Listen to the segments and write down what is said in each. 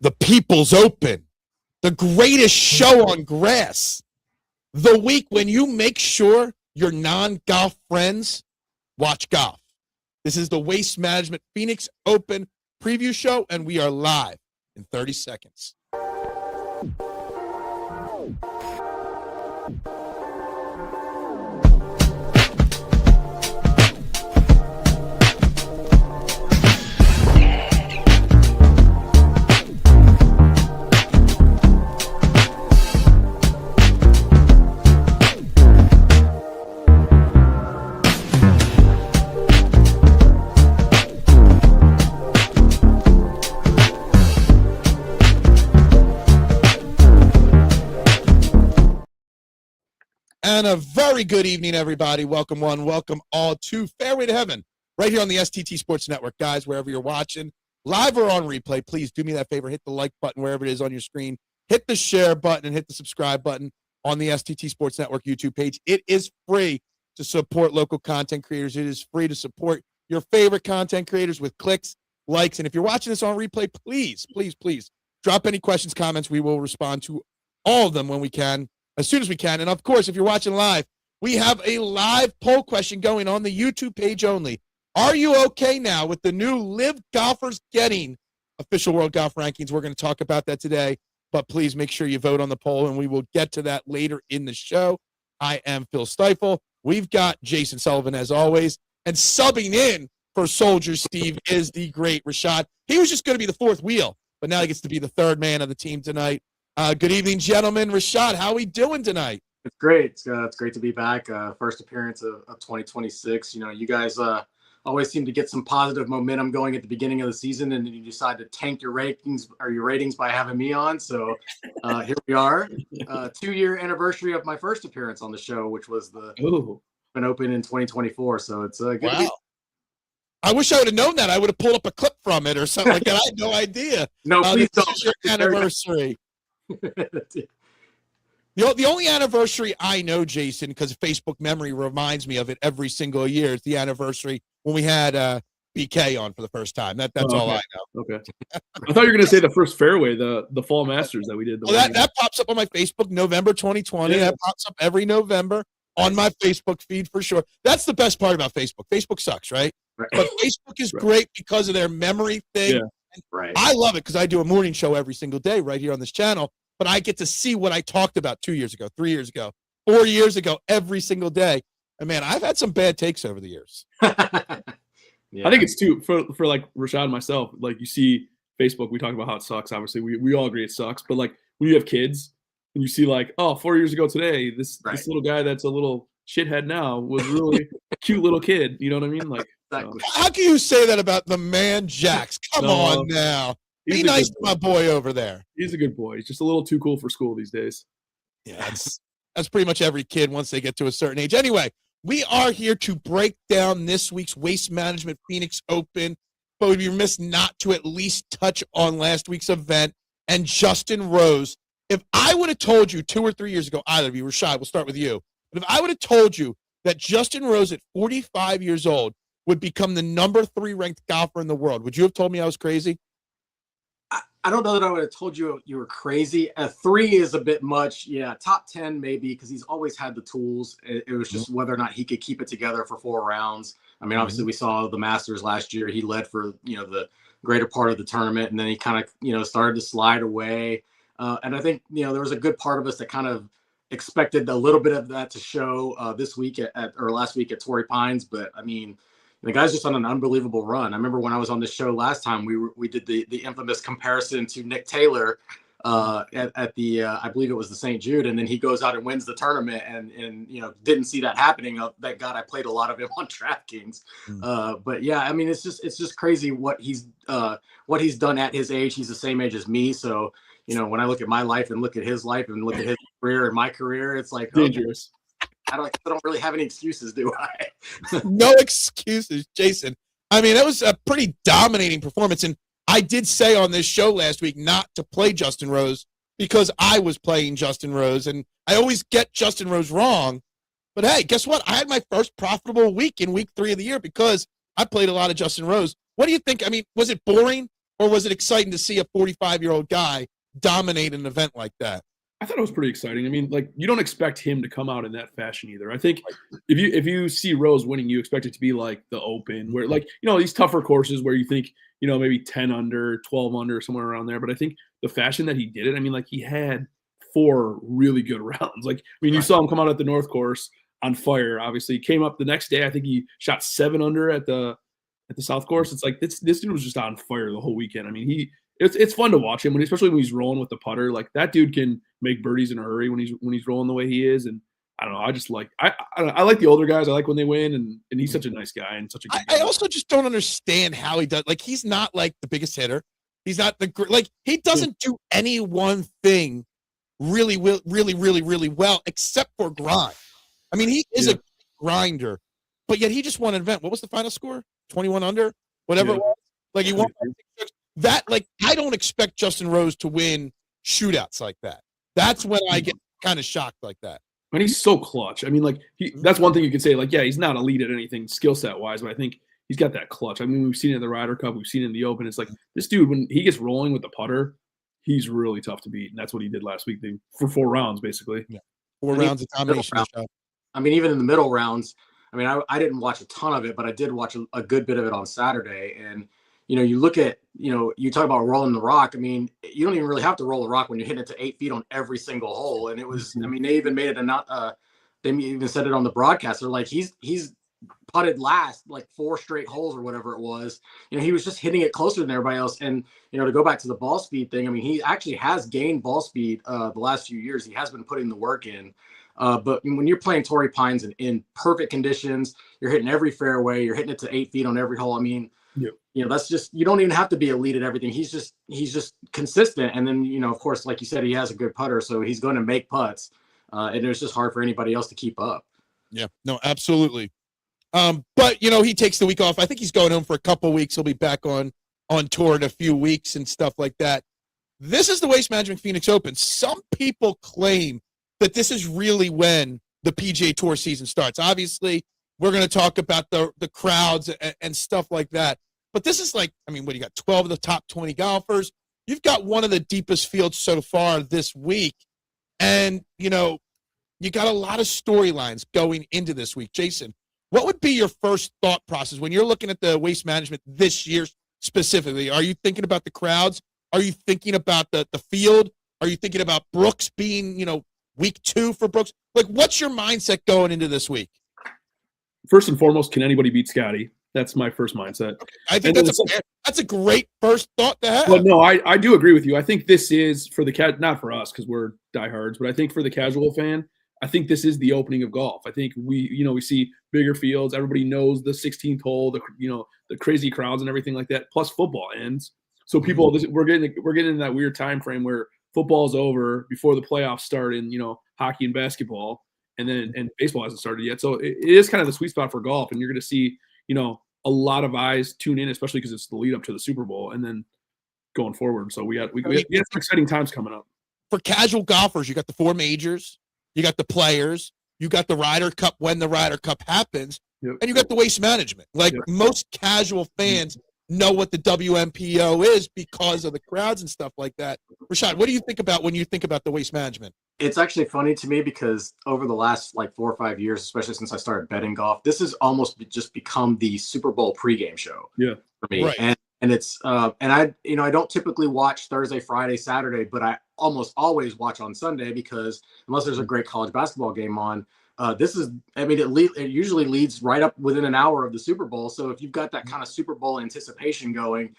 the People's Open, the greatest show on grass, the week when you make sure your non-golf friends watch golf. This is the Waste Management Phoenix Open preview show, and we are live in 30 seconds. And a very good evening, everybody. Welcome one, welcome all to Fairway to Heaven, right here on the STT Sports Network. Guys, wherever you're watching, live or on replay, please do me that favor. Hit the like button wherever it is on your screen. Hit the share button and hit the subscribe button on the STT Sports Network YouTube page. It is free to support local content creators. It is free to support your favorite content creators with clicks, likes. And if you're watching this on replay, please, please, please drop any questions, comments. We will respond to all of them when we can, as soon as we can. And of course, if you're watching live, we have a live poll question going on the YouTube page only. Are you okay now with the new Live golfers getting official World Golf Rankings? We're going to talk about that today, but please make sure you vote on the poll, and we will get to that later in the show. I am Phil Stiefel. We've got Jason Sullivan, as always, and subbing in for Soldier Steve is the great Rashad. He was just going to be the fourth wheel, but now he gets to be the third man of the team tonight. Good evening, gentlemen. Rashad, how are we doing tonight? It's great. It's great to be back. First appearance of 2026. You know, you guys always seem to get some positive momentum going at the beginning of the season, and then you decide to tank your ratings by having me on. So here we are, 2-year anniversary of my first appearance on the show, which was the Open in 2024. So it's good. Wow. I wish I would have known that. I would have pulled up a clip from it or something like that. I had no idea. No, please this don't. Is your anniversary. The only anniversary I know, Jason, because Facebook memory reminds me of it every single year, is the anniversary when we had BK on for the first time. That's all I know. Okay. I thought you were going to say the first fairway, the Fall Masters that we did. That pops up on my Facebook, November 2020. Yeah. That pops up every November on my Facebook feed for sure. That's the best part about Facebook. Facebook sucks, right? But Facebook is great because of their memory thing. Yeah. Right. I love it because I do a morning show every single day right here on this channel, but I get to see what I talked about 2 years ago, 3 years ago, 4 years ago, every single day. And man, I've had some bad takes over the years. Yeah. I think it's too for like Rashad and myself. Like you see Facebook, we talk about how it sucks. Obviously, we all agree it sucks. But like when you have kids and you see like, 4 years ago today, this little guy that's a little shithead now was really a cute little kid. You know what I mean? Like. How can you say that about the man Jax? Come on now. Be nice to my boy over there. He's a good boy. He's just a little too cool for school these days. Yeah, that's pretty much every kid once they get to a certain age. Anyway, we are here to break down this week's Waste Management Phoenix Open, but we'd be remiss not to at least touch on last week's event and Justin Rose. If I would have told you 2 or 3 years ago, either of you, Rashad, we'll start with you, but if I would have told you that Justin Rose at 45 years old would become the number 3 ranked golfer in the world, would you have told me I was crazy? I don't know that I would have told you you were crazy. 3 is a bit much. Yeah, top 10 maybe, because he's always had the tools. It was just whether or not he could keep it together for 4 rounds. I mean, obviously we saw the Masters last year. He led for the greater part of the tournament, and then he kind of started to slide away. And I think there was a good part of us that kind of expected a little bit of that to show this week or last week at Torrey Pines. But I mean, the guy's just on an unbelievable run. I remember when I was on this show last time, we did the infamous comparison to Nick Taylor at the I believe it was the St. Jude, and then he goes out and wins the tournament, and didn't see that happening. Thank God I played a lot of him on DraftKings. But yeah, I mean it's just crazy what he's done at his age. He's the same age as me, so when I look at my life and look at his life and look at his career and my career, it's like dangerous. I don't really have any excuses, do I? No excuses, Jason. I mean, that was a pretty dominating performance. And I did say on this show last week not to play Justin Rose because I was playing Justin Rose. And I always get Justin Rose wrong. But hey, guess what? I had my first profitable week in week 3 of the year because I played a lot of Justin Rose. What do you think? I mean, was it boring? or was it exciting to see a 45-year-old guy dominate an event like that? I thought it was pretty exciting. I mean, like, you don't expect him to come out in that fashion either. I think if you see Rose winning, you expect it to be like the Open, where, like, these tougher courses where you think, maybe 10 under, 12 under, somewhere around there. But I think the fashion that he did it, I mean, like, he had 4 really good rounds. Like, I mean, you saw him come out at the North Course on fire. Obviously, he came up the next day. I think he shot 7 under at the South Course. It's like this dude was just on fire the whole weekend. I mean, it's fun to watch him, especially when he's rolling with the putter. Like, that dude can make birdies in a hurry when he's rolling the way he is. And I don't know. I just like I like the older guys. I like when they win, and he's such a nice guy and such a good guy. I also just don't understand how he does. Like, he's not like the biggest hitter. He's not he doesn't do any one thing really well except for grind. I mean, he is a grinder, but yet he just won an event. What was the final score? 21 under, whatever it was. Like, he won that. Like, I don't expect Justin Rose to win shootouts like that. That's when I get kind of shocked like that. And he's so clutch. I mean, like, that's one thing you could say. Like, yeah, he's not elite at anything skill set wise, but I think he's got that clutch. I mean, we've seen it in the Ryder Cup, we've seen it in the Open. It's like, this dude, when he gets rolling with the putter, he's really tough to beat, and that's what he did last week for 4 rounds, basically. Yeah. 4 rounds of domination. I mean, even in the middle rounds, I mean, I didn't watch a ton of it, but I did watch a good bit of it on Saturday. And, you look at, you talk about rolling the rock. I mean, you don't even really have to roll the rock when you're hitting it to 8 feet on every single hole. And it was, I mean, they even made it they even said it on the broadcast. They're like, he's putted last like 4 straight holes or whatever it was. He was just hitting it closer than everybody else. And, to go back to the ball speed thing, I mean, he actually has gained ball speed the last few years. He has been putting the work in. But when you're playing Torrey Pines in perfect conditions, you're hitting every fairway, you're hitting it to 8 feet on every hole. I mean, that's just, you don't even have to be elite at everything. He's just consistent. And then, of course, like you said, he has a good putter, so he's going to make putts. And it's just hard for anybody else to keep up. Yeah, no, absolutely. But he takes the week off. I think he's going home for a couple weeks. He'll be back on tour in a few weeks and stuff like that. This is the Waste Management Phoenix Open. Some people claim that this is really when the PGA Tour season starts. Obviously, we're going to talk about the crowds and stuff like that. But this is like, I mean, what, you got 12 of the top 20 golfers. You've got one of the deepest fields so far this week. And, you got a lot of storylines going into this week. Jason, what would be your first thought process when you're looking at the Waste Management this year specifically? Are you thinking about the crowds? Are you thinking about the field? Are you thinking about Brooks being, week 2 for Brooks? Like, what's your mindset going into this week? First and foremost, can anybody beat Scottie? That's my first mindset. Okay. I think that's a great first thought to have. But no, I do agree with you. I think this is for the not for us because we're diehards, but I think for the casual fan, I think this is the opening of golf. I think we see bigger fields. Everybody knows the 16th hole, the crazy crowds and everything like that. Plus football ends, so people we're getting in that weird time frame where football's over before the playoffs start in hockey and basketball, and baseball hasn't started yet. So it is kind of the sweet spot for golf, and you're going to see a lot of eyes tune in, especially because it's the lead up to the Super Bowl and then going forward. So we got some exciting times coming up. For casual golfers, you got the 4 majors, you got the Players, you got the Ryder Cup when the Ryder Cup happens, and you got the Waste Management. Like, most casual fans know what the WMPO is because of the crowds and stuff like that. Rashad, what do you think about when you think about the Waste Management? It's actually funny to me because over the last 4 or 5 years, especially since I started betting golf, this has almost just become the Super Bowl pregame show for me. Right. And it's and I don't typically watch Thursday, Friday, Saturday, but I almost always watch on Sunday because unless there's a great college basketball game on, it usually leads right up within an hour of the Super Bowl. So if you've got that kind of Super Bowl anticipation going,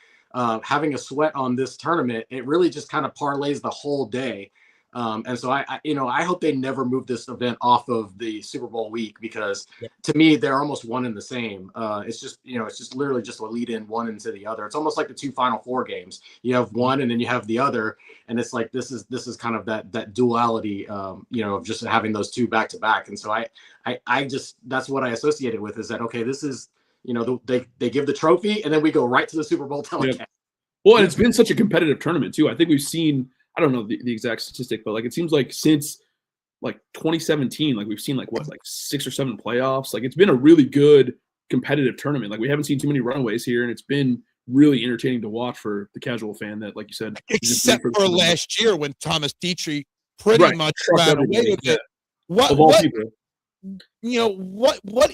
having a sweat on this tournament, it really just kind of parlays the whole day. And so I hope they never move this event off of the Super Bowl week because to me, they're almost one and the same. It's just literally just a lead in one into the other. It's almost like the 2 Final Four games. You have one and then you have the other. And it's like, this is kind of that duality, of just having those 2 back to back. And so I just, that's what I associate it with is that, okay, this is, they give the trophy and then we go right to the Super Bowl telecast. Yep. Well, and it's been such a competitive tournament too. I think we've seen, I don't know the exact statistic, but it seems like since 2017, we've seen 6 or 7 playoffs. It's been a really good competitive tournament. We haven't seen too many runaways here, and it's been really entertaining to watch for the casual fan that, like you said, except for last year when Thomas Dietrich pretty much ran away with it. What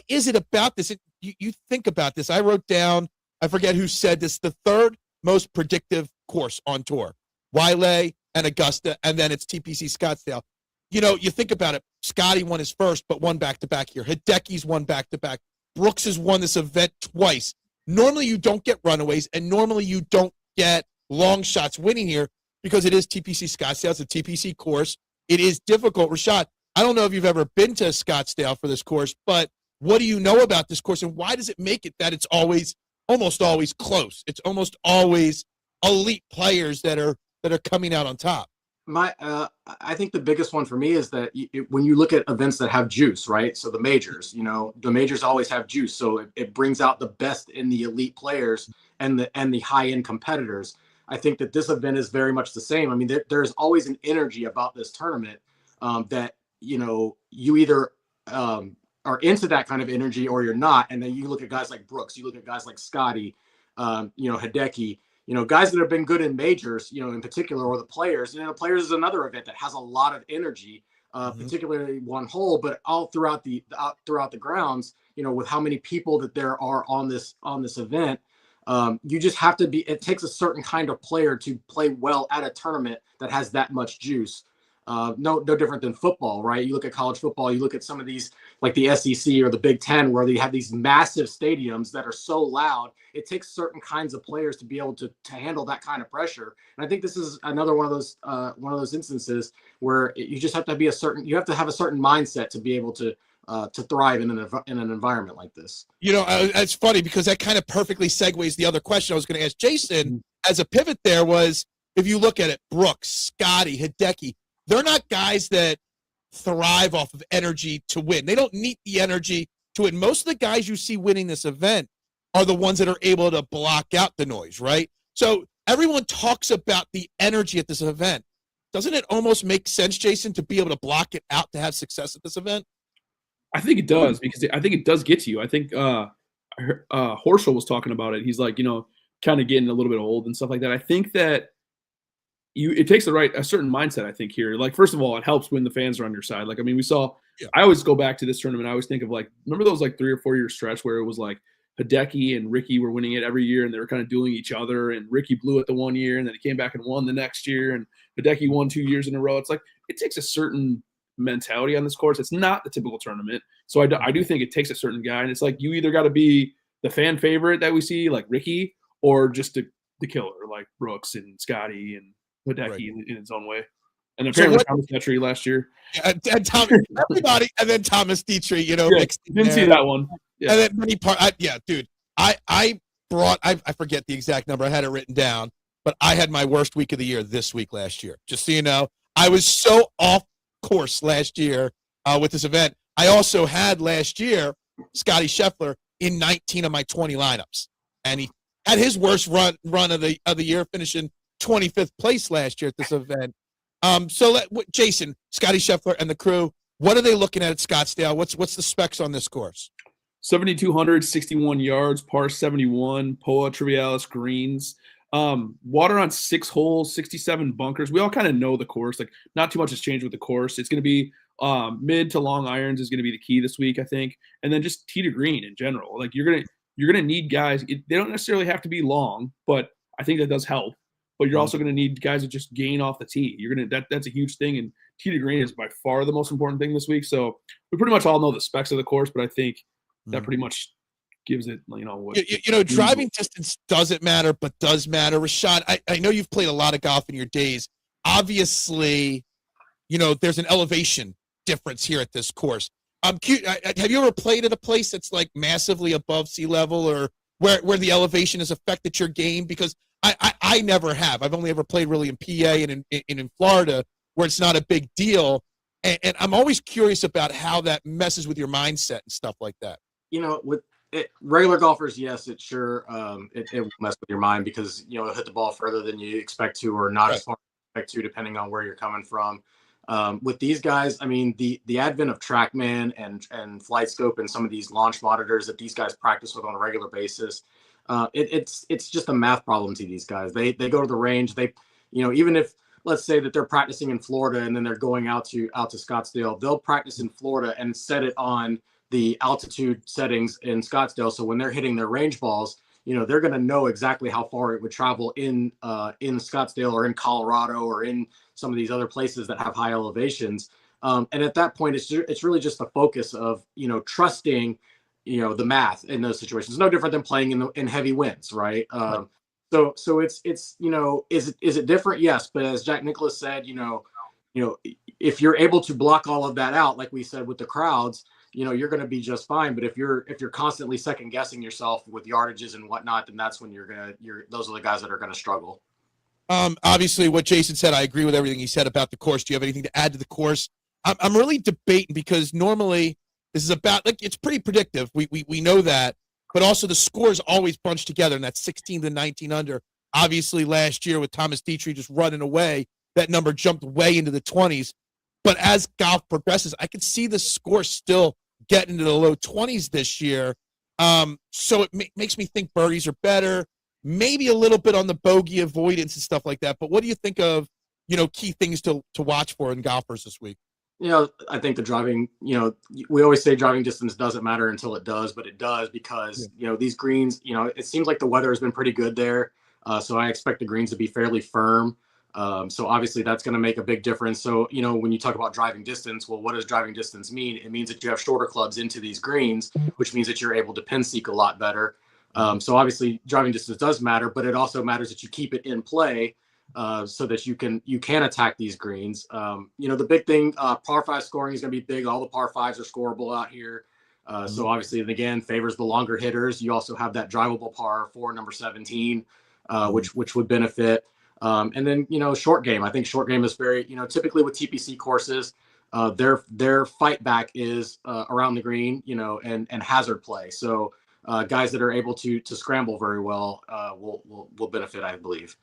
is it about this? You think about this. I wrote down, I forget who said this, the third most predictive course on tour. Wiley and Augusta, and then it's TPC Scottsdale. You think about it. Scottie won his first, but won back-to-back here. Hideki's won back-to-back. Brooks has won this event twice. Normally you don't get runaways, and normally you don't get long shots winning here because it is TPC Scottsdale. It's a TPC course. It is difficult. Rashad, I don't know if you've ever been to Scottsdale for this course, but what do you know about this course, and why does it make it that it's almost always close? It's almost always elite players that are coming out on top. I think the biggest one for me is that when you look at events that have juice, right? So the majors, the majors always have juice. So it brings out the best in the elite players and the high end competitors. I think that this event is very much the same. I mean, there's always an energy about this tournament that, you either are into that kind of energy or you're not. And then you look at guys like Brooks, you look at guys like Scottie, Hideki, guys that have been good in majors, in particular, or the players. Players is another event that has a lot of energy, particularly one hole, but all throughout the grounds. With how many people that there are on this event, you just have to be. It takes a certain kind of player to play well at a tournament that has that much juice. No different than football, right? You look at college football, you look at some of these like the SEC or the Big Ten, where they have these massive stadiums that are so loud. It takes certain kinds of players to be able to handle that kind of pressure. And I think this is another one of those instances where you just have to be you have to have a certain mindset to be able to thrive in an environment like this. It's funny because that kind of perfectly segues the other question I was going to ask Jason as a pivot. There was, if you look at it, Brooks, Scottie, Hideki, they're not guys that thrive off of energy to win. They don't need the energy to win. Most of the guys you see winning this event are the ones that are able to block out the noise, right? So everyone talks about the energy at this event. Doesn't it almost make sense, Jason, to be able to block it out to have success at this event? I think it does, because I think it does get to you. I think Horschel was talking about it. He's like, kind of getting a little bit old and stuff like that. I think that it takes a certain mindset, I think, here. Like, first of all, it helps when the fans are on your side. Like, I mean, we saw, I always go back to this tournament. I always think of, like, remember those like 3 or 4 year stretch where it was like Hideki and Rickie were winning it every year and they were kind of dueling each other, and Rickie blew it the one year and then he came back and won the next year, and Hideki won 2 years in a row. It's like, it takes a certain mentality on this course. It's not the typical tournament. So I do think it takes a certain guy, and it's like, you either got to be the fan favorite that we see, like Rickie, or just the killer, like Brooks and Scottie and Hideki in its own way. And apparently Thomas Dietrich last year. And everybody, and then Thomas Dietrich, didn't see that one. Yeah. And then dude, I forget the exact number. I had it written down, but I had my worst week of the year this week last year. Just so you know, I was so off course last year with this event. I also had last year Scottie Scheffler in 19 of my 20 lineups, and he had his worst run of the year, finishing 25th place last year at this event. Jason, Scottie Scheffler and the crew, what are they looking at Scottsdale? What's the specs on this course? 7,200, 61 yards, par 71, Poa Trivialis greens. Water on 6 holes, 67 bunkers. We all kind of know the course. Like, not too much has changed with the course. It's going to be mid to long irons is going to be the key this week, I think, and then just tee to green in general. Like, you're gonna need guys. They don't necessarily have to be long, but I think that does help. But you're also going to need guys that just gain off the tee. That's a huge thing, and tee to green is by far the most important thing this week. So we pretty much all know the specs of the course, but I think that pretty much gives it, what driving distance doesn't matter, but does matter. Rashad, I know you've played a lot of golf in your days. Obviously, there's an elevation difference here at this course. Have you ever played at a place that's like massively above sea level, or where the elevation has affected your game? Because I never have. I've only ever played really in PA and in Florida, where it's not a big deal. And I'm always curious about how that messes with your mindset and stuff like that. With regular golfers, yes, it sure it will mess with your mind, because it'll hit the ball further than you expect to, or not as far as you expect to, depending on where you're coming from. With these guys, I mean, the advent of TrackMan and FlightScope and some of these launch monitors that these guys practice with on a regular basis, It's just a math problem to these guys. They go to the range. Even if, let's say that they're practicing in Florida and then they're going out to Scottsdale, they'll practice in Florida and set it on the altitude settings in Scottsdale. So when they're hitting their range balls, they're going to know exactly how far it would travel in Scottsdale or in Colorado or in some of these other places that have high elevations. And at that point, it's really just the focus of, trusting, the math in those situations. It's no different than playing in heavy winds, right? So it's is it different? Yes, but as Jack Nicklaus said, if you're able to block all of that out, like we said with the crowds, you're going to be just fine. But if you're constantly second guessing yourself with yardages and whatnot, then that's when those are the guys that are going to struggle. Obviously, what Jason said, I agree with everything he said about the course. Do you have anything to add to the course? I'm really debating because normally this is about, like, it's pretty predictive. We know that, but also the scores always bunch together, and that's 16 to 19 under. Obviously, last year with Thomas Dietrich just running away, that number jumped way into the 20s. But as golf progresses, I could see the score still getting into the low 20s this year. So it makes me think birdies are better, maybe a little bit on the bogey avoidance and stuff like that. But what do you think of, key things to watch for in golfers this week? I think the driving, we always say driving distance doesn't matter until it does, but it does because, these greens, it seems like the weather has been pretty good there. So I expect the greens to be fairly firm. So obviously that's going to make a big difference. So, when you talk about driving distance, well, what does driving distance mean? It means that you have shorter clubs into these greens, which means that you're able to pin seek a lot better. So obviously driving distance does matter, but it also matters that you keep it in play so that you can attack these greens. The big thing, par 5 scoring is going to be big. All the par 5s are scoreable out here. So obviously, and again, favors the longer hitters. You also have that drivable par 4, number 17, which would benefit. And then, short game. I think short game is very, typically with TPC courses, their fight back is around the green, and hazard play. So guys that are able to scramble very well will benefit, I believe.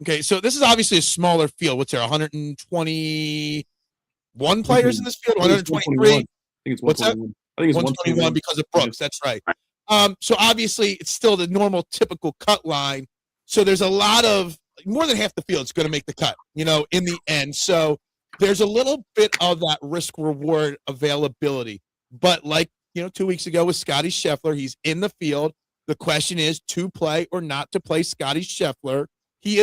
Okay, so this is obviously a smaller field. What's there, 121 players in this field? 123? I think it's 121. What's that? I think it's 121 because of Brooks. That's right. So obviously, it's still the normal, typical cut line. So there's a lot of, more than half the field is going to make the cut, in the end. So there's a little bit of that risk-reward availability. But like, 2 weeks ago with Scottie Scheffler, he's in the field. The question is to play or not to play Scottie Scheffler. He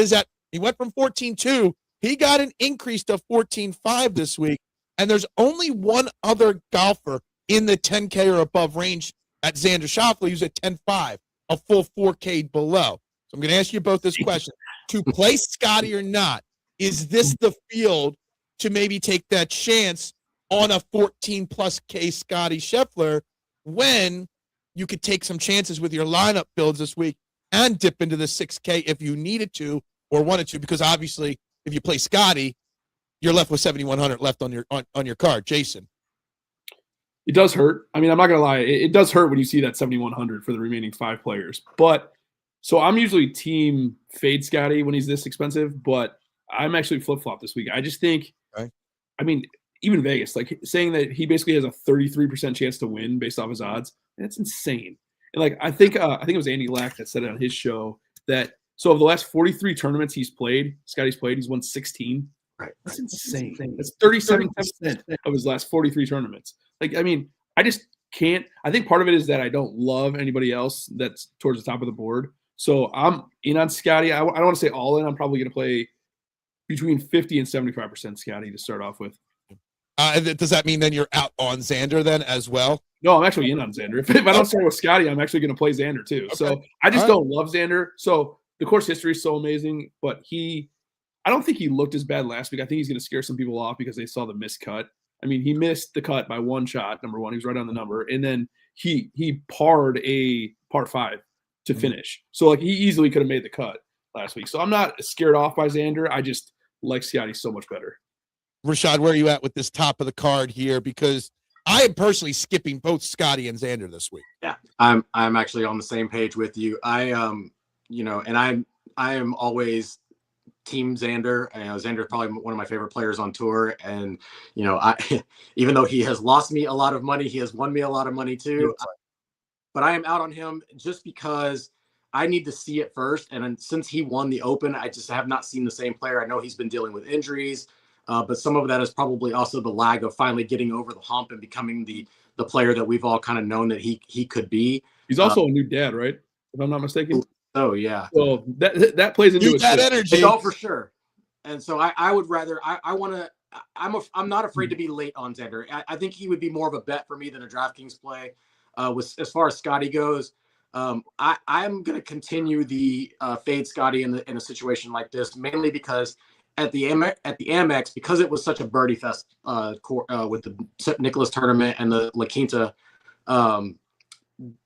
went from 14-2. He got an increase to 14-5 this week. And there's only one other golfer in the 10K or above range at Xander Schauffele who's at 10-5, a full 4K below. So I'm going to ask you both this question. To play Scottie or not, is this the field to maybe take that chance on a 14+ K Scottie Scheffler when you could take some chances with your lineup builds this week and dip into the 6K if you needed to or wanted to? Because obviously, if you play Scottie, you're left with 7,100 left on your card. Jason. It does hurt. I mean, I'm not going to lie. It does hurt when you see that 7,100 for the remaining 5 players. But so I'm usually team fade Scottie when he's this expensive, but I'm actually flip-flop this week. I just think, okay. I mean, even Vegas, like saying that he basically has a 33% chance to win based off his odds, that's insane. And like, I think it was Andy Lack that said it on his show that, so of the last 43 tournaments Scottie's played, he's won 16. Right. That's insane. That's 37% of his last 43 tournaments. Like, I mean, I just can't. I think part of it is that I don't love anybody else that's towards the top of the board. So I'm in on Scottie. I don't want to say all in. I'm probably going to play between 50 and 75% Scottie to start off with. Does that mean then you're out on Xander then as well? No, I'm actually in on Xander. If I don't start with Scottie, I'm actually going to play Xander too. Okay. So I just don't love Xander. So the course history is so amazing, but I don't think he looked as bad last week. I think he's going to scare some people off because they saw the missed cut. I mean, he missed the cut by one shot, number one. He was right on the number. And then he parred a par 5 to finish. So, like, he easily could have made the cut last week. So I'm not scared off by Xander. I just like Scottie so much better. Rashad, where are you at with this top of the card here? Because I am personally skipping both Scottie and Xander this week. Yeah, I'm actually on the same page with you. I am always team Xander. Xander is probably one of my favorite players on tour, and even though he has lost me a lot of money, he has won me a lot of money too. But I am out on him just because I need to see it first. And since he won the Open, I just have not seen the same player. I know he's been dealing with injuries, but some of that is probably also the lag of finally getting over the hump and becoming the player that we've all kind of known that he could be. He's also a new dad, right? If I'm not mistaken. Oh yeah. So that plays into it. That energy. Oh, for sure. And so I would rather I want to. I'm not afraid to be late on Xander. I think he would be more of a bet for me than a DraftKings play. With as far as Scottie goes, I'm going to continue the fade Scottie in a situation like this, mainly because at the Amex, because it was such a birdie fest with the Nicklaus tournament and the La Quinta,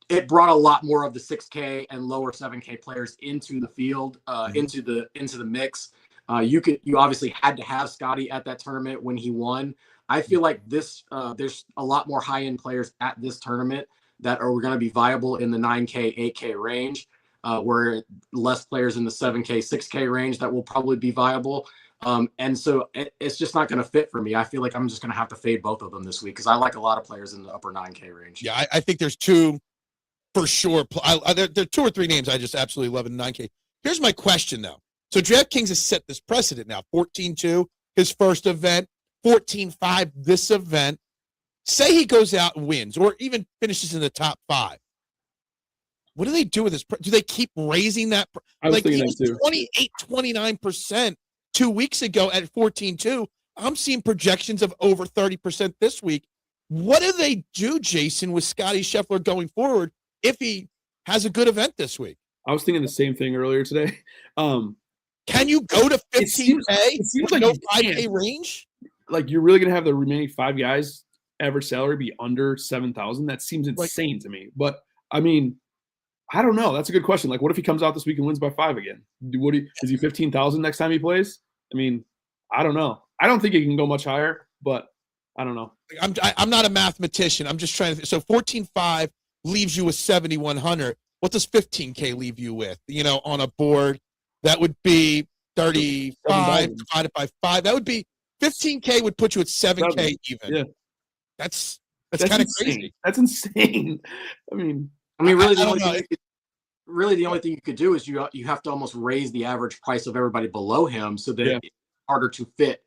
it brought a lot more of the 6K and lower 7K players into the field, into the mix. You obviously had to have Scottie at that tournament when he won. I feel like there's a lot more high-end players at this tournament that are going to be viable in the 9K, 8K range, where less players in the 7K, 6K range that will probably be viable. And so it's just not going to fit for me. I feel like I'm just going to have to fade both of them this week because I like a lot of players in the upper 9K range. Yeah, I think there's two for sure. There are 2 or 3 names I just absolutely love in 9K. Here's my question, though. So DraftKings has set this precedent now. 14-2, his first event. 14-5, this event. Say he goes out and wins or even finishes in the top 5. What do they do with this? Do they keep raising that? I was like thinking he was 28-29% 2 weeks ago at 14-2. I'm seeing projections of over 30% this week. What do they do, Jason, with Scottie Scheffler going forward if he has a good event this week? I was thinking the same thing earlier today. Can you go to 15K it seems with like no 5K range? Like you're really going to have the remaining 5 guys average salary be under 7,000? That seems insane to me. But I mean, I don't know. That's a good question. Like, what if he comes out this week and wins by 5 again? Is he 15,000 next time he plays? I mean, I don't know. I don't think he can go much higher, but I don't know. I'm not a mathematician. I'm just trying to. So 14.5 leaves you with 7,100. What does 15K leave you with? On a board, that would be 35 divided by 5. That would be 15K would put you at 7K even. Yeah. That's kind of crazy. That's insane. I mean, really, the only thing you could do is you have to almost raise the average price of everybody below him so that it's harder to fit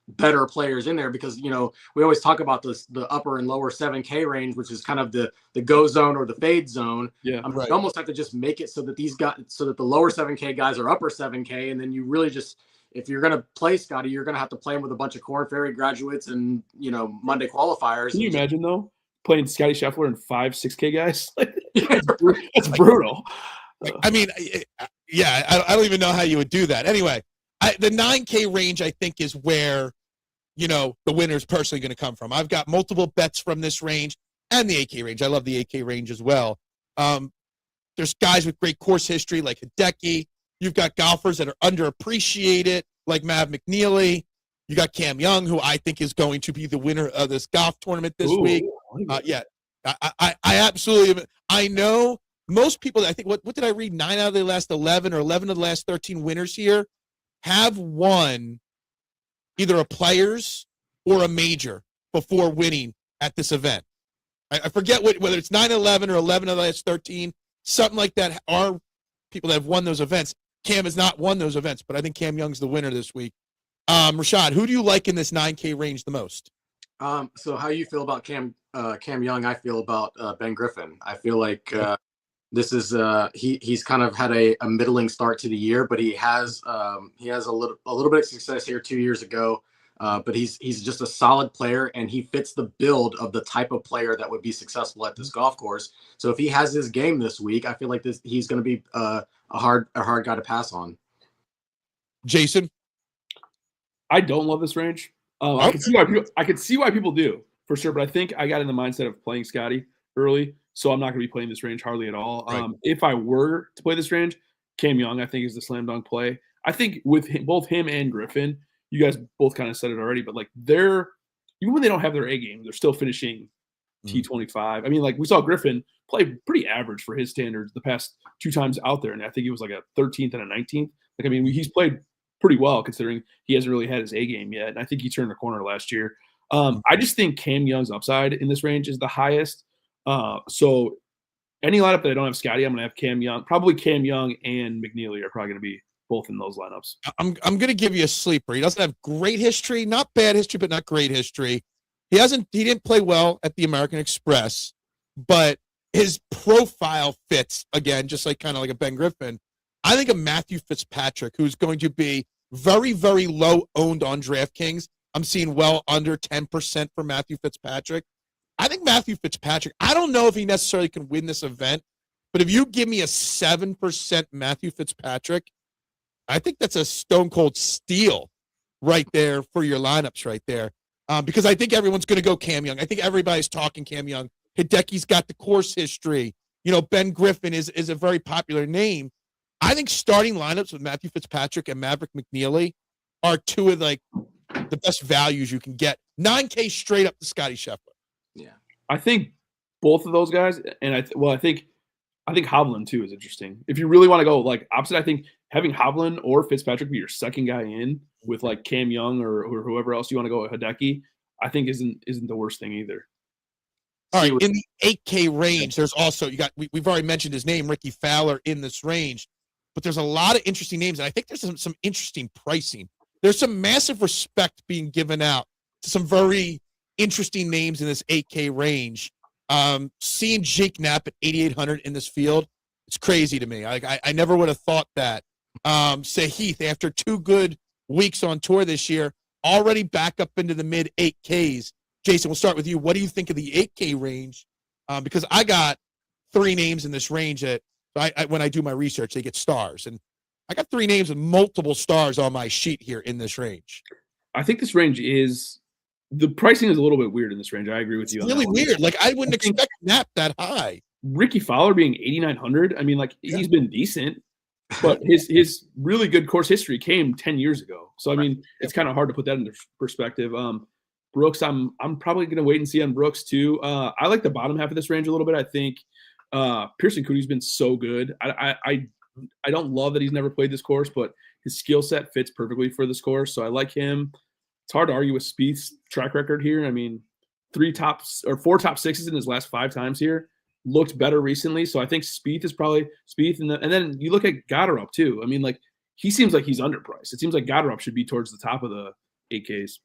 better players in there because we always talk about the upper and lower 7K range, which is kind of the go zone or the fade zone. Yeah, right. You almost have to just make it so that the lower 7K guys are upper 7K, and then you really just, if you're going to play Scottie, you're going to have to play him with a bunch of Korn Ferry graduates and Monday qualifiers. Can you imagine though playing Scottie Scheffler and 5 6K guys? That's brutal. I mean, yeah, I don't even know how you would do that. Anyway, the 9K range I think is where the winner is personally going to come from. I've got multiple bets from this range and the 8K range. I love the 8K range as well. There's guys with great course history like Hideki. You've got golfers that are underappreciated like Mav McNeely. You got Cam Young, who I think is going to be the winner of this golf tournament this week. I absolutely. I know most people. I think what did I read? 9 out of the last 11 or 11 of the last 13 winners here have won either a Players or a major before winning at this event. I forget whether it's 9-11 or 11 of the last 13, something like that. Are people that have won those events. Cam has not won those events, but I think Cam Young's the winner this week. Rashad, who do you like in this 9K range the most? So how you feel about Cam Young? I feel about Ben Griffin. I feel like this is he's kind of had a middling start to the year, but he has a little bit of success here 2 years ago. But he's just a solid player, and he fits the build of the type of player that would be successful at this golf course. So if he has his game this week, I feel like he's going to be a hard guy to pass on. Jason, I don't love this range. I can see why people do for sure, but I think I got in the mindset of playing Scottie early, so I'm not going to be playing this range hardly at all. Right. If I were to play this range, Cam Young I think is the slam dunk play. I think with both him and Griffin. You guys both kind of said it already, but like even when they don't have their A game, they're still finishing T25. I mean, like we saw Griffin play pretty average for his standards the past 2 times out there, and I think he was like a 13th and a 19th. Like I mean, he's played pretty well considering he hasn't really had his A game yet, and I think he turned the corner last year. I just think Cam Young's upside in this range is the highest. So any lineup that I don't have Scottie, I'm going to have Cam Young. Probably Cam Young and McNeely are probably going to be both in those lineups. I'm going to give you a sleeper. He doesn't have great history, not bad history, but not great history. He didn't play well at the American Express, but his profile fits, again, just like kind of like a Ben Griffin. I think a Matthew Fitzpatrick, who's going to be very, very low owned on DraftKings. I'm seeing well under 10% for Matthew Fitzpatrick. I think Matthew Fitzpatrick, I don't know if he necessarily can win this event, but if you give me a 7% Matthew Fitzpatrick, I think that's a stone cold steal right there for your lineups right there. Because I think everyone's going to go Cam Young. I think everybody's talking Cam Young. Hideki's got the course history. Ben Griffin is a very popular name. I think starting lineups with Matthew Fitzpatrick and Maverick McNeely are two of like the best values you can get. 9K straight up to Scottie Scheffler. Yeah, I think both of those guys, and I think Hovland too is interesting. If you really want to go like opposite, I think having Hovland or Fitzpatrick be your second guy in with like Cam Young or whoever else you want to go with Hideki, I think isn't the worst thing either. All right, in the 8K range, there's also we've already mentioned his name, Rickie Fowler, in this range, but there's a lot of interesting names, and I think there's some interesting pricing. There's some massive respect being given out to some very interesting names in this 8K range. Seeing Jake Knapp at 8,800 in this field, it's crazy to me. I never would have thought that. Heath, after 2 good weeks on tour this year, already back up into the mid 8Ks. Jason, we'll start with you. What do you think of the 8K range? Because I got 3 names in this range that when I do my research, they get stars. And I got 3 names with multiple stars on my sheet here in this range. I think this range the pricing is a little bit weird in this range. I agree with you. It's really weird. Like I wouldn't expect Knapp that high. Rickie Fowler being 8,900. I mean, like he's been decent, but his really good course history came 10 years ago. So I mean, it's kind of hard to put that into perspective. Brooks, I'm probably going to wait and see on Brooks too. I like the bottom half of this range a little bit. I think Pearson Cootie's been so good. I don't love that he's never played this course, but his skill set fits perfectly for this course. So I like him. It's hard to argue with Spieth's track record here. I mean, 4 top 6s in his last 5 times here. Looked better recently. So I think Spieth is probably Spieth. And then you look at Goddard too. I mean, like he seems like he's underpriced. It seems like Goddard should be towards the top of the 8Ks.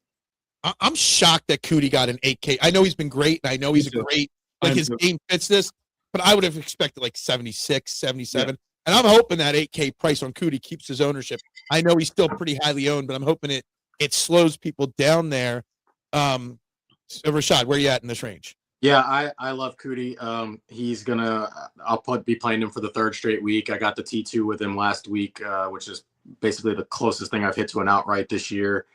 I'm shocked that Cootie got an 8K. I know he's been great, and I know he's his game fits this, but I would have expected like 76, 77. Yeah. And I'm hoping that 8K price on Cootie keeps his ownership. I know he's still pretty highly owned, but I'm hoping it slows people down there. Rashad, where are you at in this range? Yeah, I love Cootie. He's I'll be playing him for the 3rd straight week. I got the T2 with him last week, which is basically the closest thing I've hit to an outright this year.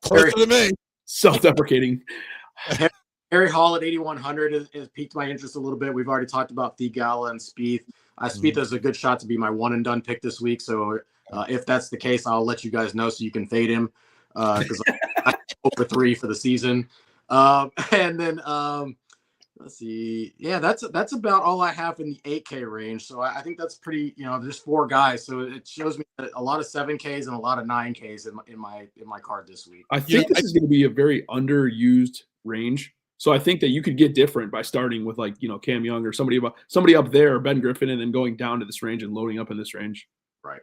Closer to me. Self-deprecating. Harry Hall at 8,100 has piqued my interest a little bit. We've already talked about Theegala and Spieth. Spieth has a good shot to be my one and done pick this week. So if that's the case, I'll let you guys know so you can fade him because I'm over 3 for the season. And then let's see. Yeah, that's about all I have in the 8K range. So I think that's pretty. There's 4 guys, so it shows me that a lot of 7Ks and a lot of 9Ks in my card this week. I think this is going to be a very underused range. So I think that you could get different by starting with Cam Young or somebody up there, or Ben Griffin, and then going down to this range and loading up in this range. Right.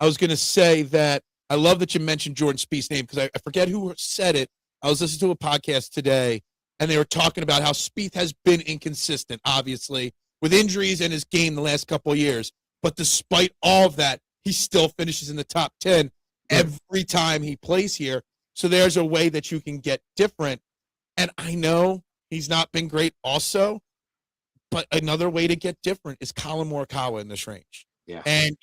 I was going to say that I love that you mentioned Jordan Spieth's name because I forget who said it. I was listening to a podcast today, and they were talking about how Spieth has been inconsistent, obviously, with injuries and his game the last couple of years. But despite all of that, he still finishes in the top 10 every time he plays here. So there's a way that you can get different. And I know he's not been great also, but another way to get different is Collin Morikawa in this range. Yeah. And,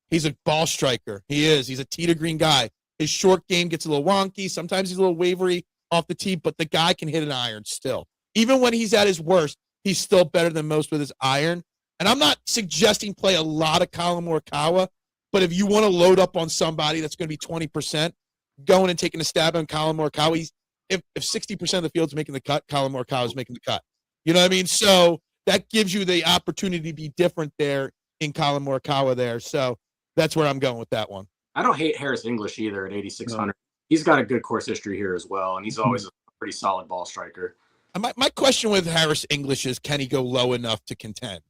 he's a ball striker. He is. He's a tee to green guy. His short game gets a little wonky. Sometimes he's a little wavery off the tee, but the guy can hit an iron still. Even when he's at his worst, he's still better than most with his iron. And I'm not suggesting play a lot of Collin Morikawa, but if you want to load up on somebody that's going to be 20%, going and taking a stab on Collin Morikawa, if 60% of the field's making the cut, Collin Morikawa is making the cut. You know what I mean? So that gives you the opportunity to be different there in Collin Morikawa there. So that's where I'm going with that one. I don't hate Harris English either at 8,600. No. He's got a good course history here as well, and he's always a pretty solid ball striker. My question with Harris English is, can he go low enough to contend?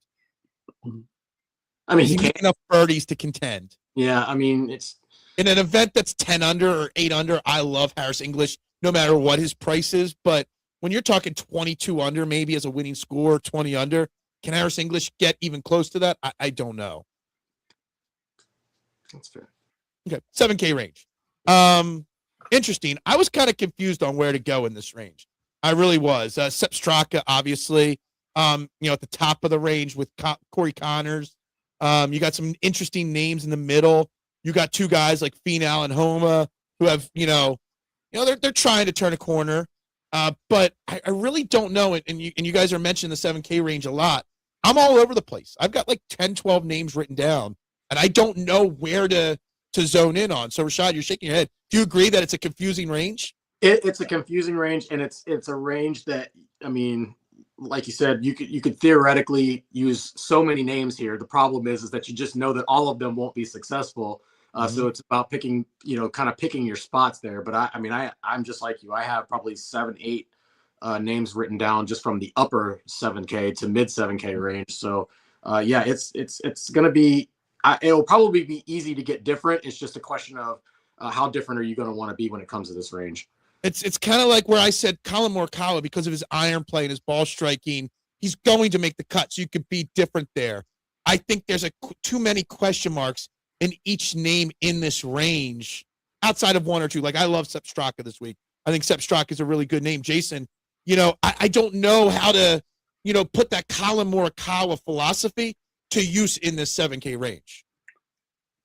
I mean, he can't. Enough birdies to contend. Yeah, I mean, it's in an event that's 10 under or 8 under. I love Harris English, no matter what his price is. But when you're talking 22 under, maybe as a winning score, 20 under, can Harris English get even close to that? I don't know. That's fair. Okay, 7K range. Interesting. I was kind of confused on where to go in this range. I really was. Sepp Straka, obviously, at the top of the range with Corey Connors. You got some interesting names in the middle. You got two guys like Finau and Homa who have, they're trying to turn a corner. But I really don't know it. And you guys are mentioning the 7K range a lot. I'm all over the place. I've got like 10, 12 names written down, and I don't know where to zone in on. So, Rashad, you're shaking your head. Do you agree that it's a confusing range? It's a confusing range, and it's a range that, I mean, like you said, you could theoretically use so many names here. The problem is that you just know that all of them won't be successful. So it's about picking, kind of picking your spots there. But I'm just like you. I have probably 7, 8 names written down just from the upper 7K to mid 7K range. So yeah, it's going to be, it'll probably be easy to get different. It's just a question of how different are you going to want to be when it comes to this range? It's kind of like where I said Collin Morikawa, because of his iron play and his ball striking, he's going to make the cut, so you could be different there. I think there's too many question marks in each name in this range outside of one or two. Like, I love Sepp Straka this week. I think Sepp Straka is a really good name. Jason, I don't know how to, put that Collin Morikawa philosophy to use in this 7K range.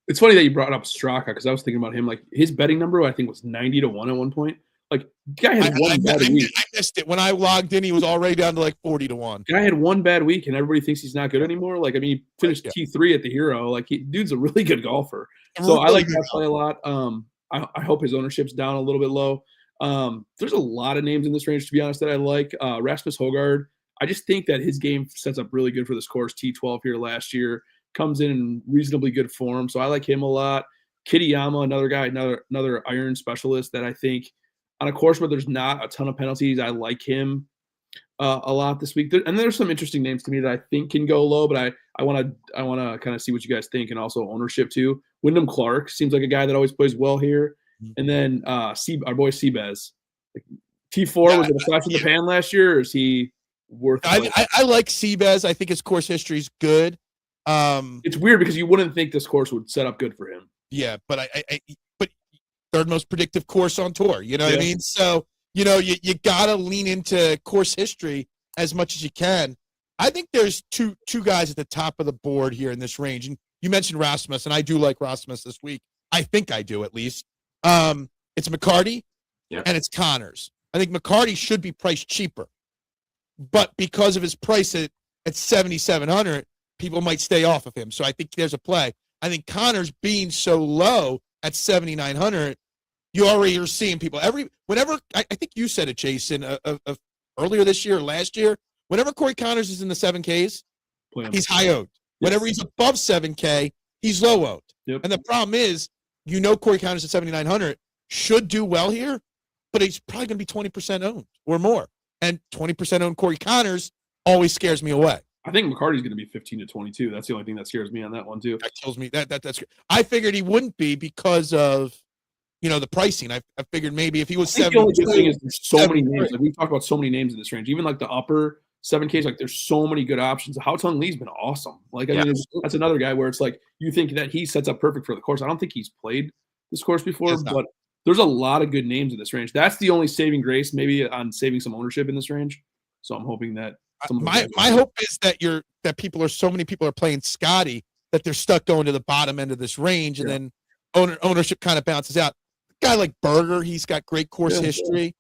It's funny that you brought up Straka, because I was thinking about him. Like, his betting number, I think, was 90-1 at one point. Like, guy had one bad week. I missed it. When I logged in, he was already down to like 40-1. Guy had one bad week, and everybody thinks he's not good anymore. Like, I mean, he finished T3 at the Hero. Like, dude's a really good golfer. So I like that play a lot. I hope his ownership's down a little bit low. There's a lot of names in this range, to be honest, that I like. Rasmus Højgaard, I just think that his game sets up really good for this course. T12 here last year, comes in reasonably good form. So I like him a lot. Kitayama, another guy, another iron specialist that I think on a course where there's not a ton of penalties, I like him a lot this week. And there's some interesting names to me that I think can go low, but I want to kind of see what you guys think, and also ownership too. Wyndham Clark seems like a guy that always plays well here. And then our boy Seabez. T4, was it a flash in the pan last year, or is he worth it? I like Seabez. I think his course history is good. It's weird because you wouldn't think this course would set up good for him. Yeah, but but third most predictive course on tour. You know what I mean? So, you got to lean into course history as much as you can. I think there's two guys at the top of the board here in this range. And you mentioned Rasmus, and I do like Rasmus this week. I think I do, at least. It's McCarty and it's Connors. I think McCarty should be priced cheaper. But because of his price at 7,700, people might stay off of him. So I think there's a play. I think Connors being so low at 7,900, you already are seeing people whenever I think you said it, Jason, earlier this year or last year, whenever Corey Connors is in the 7Ks, he's high owned. Yes. Whenever he's above 7K, he's low owned. Yep. And the problem is, Corey Connors at 7,900 should do well here, but he's probably going to be 20% owned or more. And 20% owned Corey Connors always scares me away. I think McCarty's going to be 15 to 22. That's the only thing that scares me on that one too. That tells me that's. I figured he wouldn't be because of, the pricing. I figured maybe if he was 7. The only good thing is there's so many names. Like, we talked about so many names in this range. Even like the upper 7Ks, like there's so many good options. Hao Tung Lee's been awesome. Like, I mean, that's another guy where it's like you think that he sets up perfect for the course. I don't think he's played this course before, but there's a lot of good names in this range. That's the only saving grace, maybe, on saving some ownership in this range. So I'm hoping that my hope is that so many people are playing Scottie that they're stuck going to the bottom end of this range, and then ownership kind of bounces out. A guy like Berger, he's got great course history.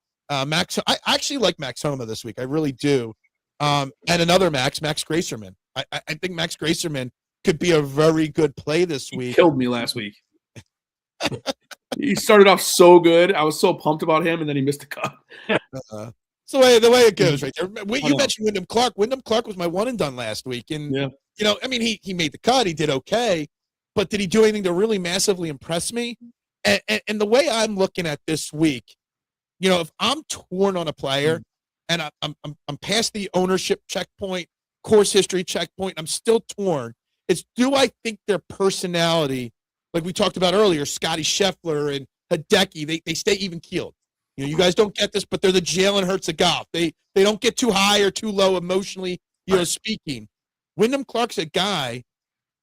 Max, I actually like Max Homa this week. I really do. And another Max Gracerman. I think Max Gracerman could be a very good play this week. He killed me last week. He started off so good. I was so pumped about him, and then he missed the cut. So the way it goes right there. You mentioned Wyndham Clark. Wyndham Clark was my one and done last week. And, I mean, he made the cut. He did okay. But did he do anything to really massively impress me? And the way I'm looking at this week, if I'm torn on a player, and I'm past the ownership checkpoint, course history checkpoint. I'm still torn. Do I think their personality, like we talked about earlier, Scottie Scheffler and Hideki, they stay even keeled. You guys don't get this, but they're the Jalen Hurts of golf. They don't get too high or too low emotionally, speaking. Wyndham Clark's a guy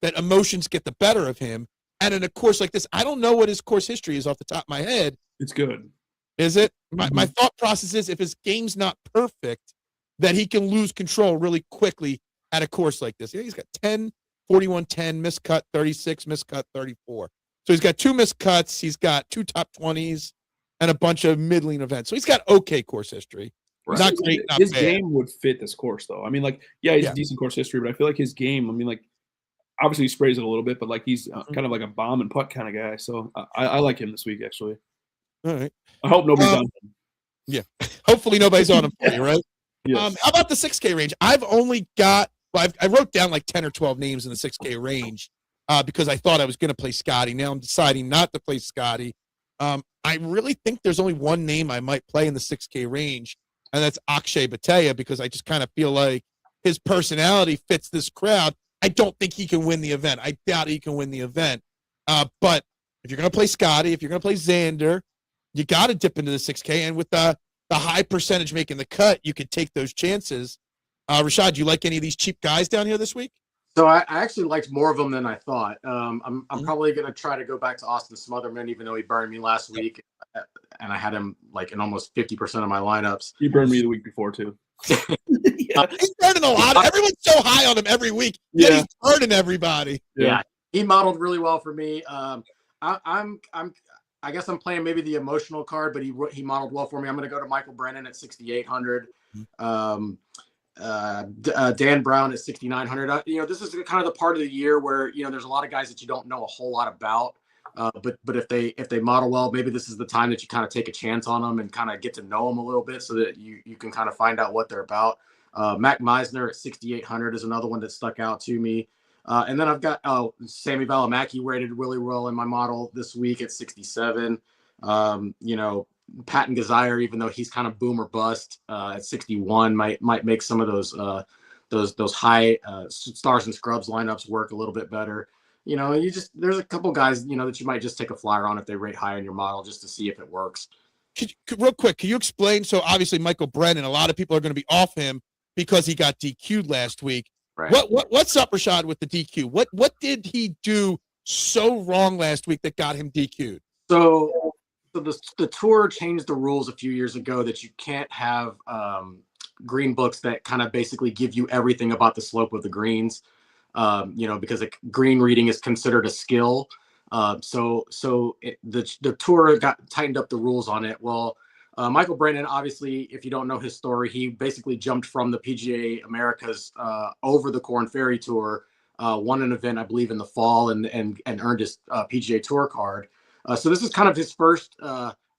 that emotions get the better of him. And in a course like this, I don't know what his course history is off the top of my head. It's good. Is it? My thought process is if his game's not perfect, that he can lose control really quickly at a course like this. He's got 10, 41, 10, miscut 36, miscut 34. So he's got 2 miscuts. He's got 2 top 20s and a bunch of middling events. So he's got okay course history. Right. Not great, not his bad. game would fit this course, though. I mean, like, he's a decent course history, but I feel like his game, I mean, like, obviously he sprays it a little bit, but, like, he's kind of like a bomb and putt kind of guy. So I like him this week, actually. All right. I hope nobody's on him. Yeah. Hopefully nobody's on him for you, right? Yes. How about the 6K range? I've only got I wrote down like 10 or 12 names in the 6K range because I thought I was going to play Scottie. Now I'm deciding not to play Scottie. I really think there's only one name I might play in the 6K range, and that's Akshay Bhatia, because I just kind of feel like his personality fits this crowd. I don't think he can win the event. I doubt he can win the event. But if you're going to play Scottie, if you're going to play Xander, you got to dip into the 6K. And with the high percentage making the cut, you could take those chances. Rashad, do you like any of these cheap guys down here this week? So I actually liked more of them than I thought. I'm probably going to try to go back to Austin Smotherman, even though he burned me last week, and I had him like in almost 50% of my lineups. He burned me the week before too. He's burning a lot. Everyone's so high on him every week. Yeah, he's burning everybody. Yeah, he modeled really well for me. I guess I'm playing maybe the emotional card, but he modeled well for me. I'm going to go to Michael Brennan at 6,800. Dan Brown at 6,900. This is kind of the part of the year where there's a lot of guys that you don't know a whole lot about. But if they model well, maybe this is the time that you kind of take a chance on them and kind of get to know them a little bit, so that you can kind of find out what they're about. Mac Meisner at 6,800 is another one that stuck out to me. And then I've got Sammy Valimaki rated really well in my model this week at 67. Patton Gazire, even though he's kind of boom or bust at 61, might make some of those high stars and scrubs lineups work a little bit better. There's a couple guys that you might just take a flyer on if they rate high in your model, just to see if it works. Real quick, can you explain? So obviously Michael Brennan, a lot of people are going to be off him because he got DQ'd last week. Right. What's up, Rashad, with the DQ? What did he do so wrong last week that got him DQ'd? So the tour changed the rules a few years ago that you can't have green books that kind of basically give you everything about the slope of the greens, because green reading is considered a skill. So the tour tightened up the rules on it. Well, Michael Brennan, obviously, if you don't know his story, he basically jumped from the PGA Americas over the Korn Ferry Tour, won an event, I believe, in the fall, and earned his PGA Tour card. So this is kind of his first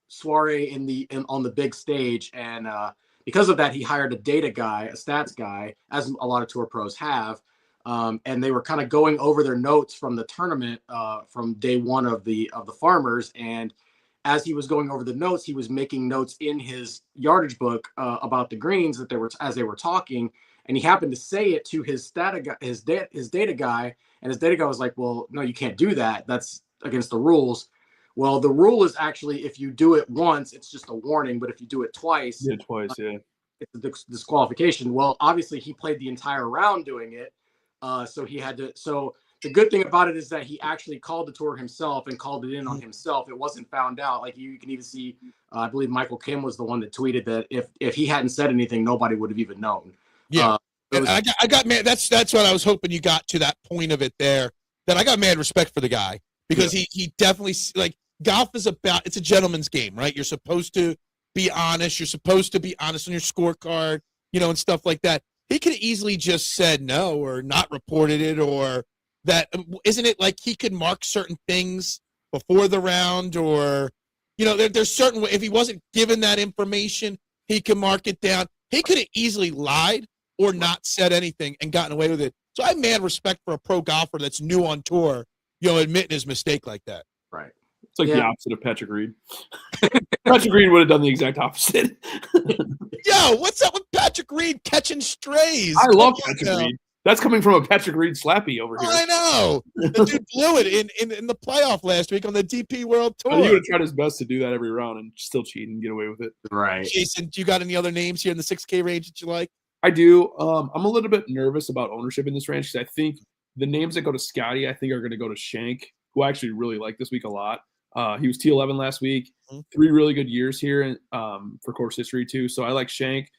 soiree on the big stage, and because of that, he hired a data guy, a stats guy, as a lot of tour pros have, and they were kind of going over their notes from the tournament from day one of the Farmers, and as he was going over the notes, he was making notes in his yardage book about the greens as they were talking, and he happened to say it to his data guy, and his data guy was like, "Well, no, you can't do that. That's against the rules." Well, the rule is actually if you do it once, it's just a warning, but if you do it twice, it's a disqualification. Well, obviously he played the entire round doing it, so he had to. So the good thing about it is that he actually called the tour himself and called it in on himself. It wasn't found out. Like you can even see, I believe Michael Kim was the one that tweeted that if he hadn't said anything, nobody would have even known. Yeah, I got mad. That's what I was hoping you got to that point of it there. That I got mad respect for the guy because he definitely golf is it's a gentleman's game, right? You're supposed to be honest. You're supposed to be honest on your scorecard, and stuff like that. He could have easily just said no or not reported it, or that isn't it like he could mark certain things before the round, or there's certain if he wasn't given that information, he could mark it down. He could have easily lied or not said anything and gotten away with it. So I have mad respect for a pro golfer that's new on tour, admitting his mistake like that. Right. It's like the opposite of Patrick Reed. Patrick Reed would have done the exact opposite. Yo, what's up with Patrick Reed catching strays? I love Patrick Reed. That's coming from a Patrick Reed slappy over here. I know. The dude blew it in the playoff last week on the DP World Tour. He would have tried his best to do that every round and still cheat and get away with it. Right. Jason, do you got any other names here in the 6K range that you like? I do. I'm a little bit nervous about ownership in this range because I think the names that go to Scottie, I think are going to go to Shank, who I actually really like this week a lot. He was T11 last week. 3 really good years here for course history too. So I like Shank.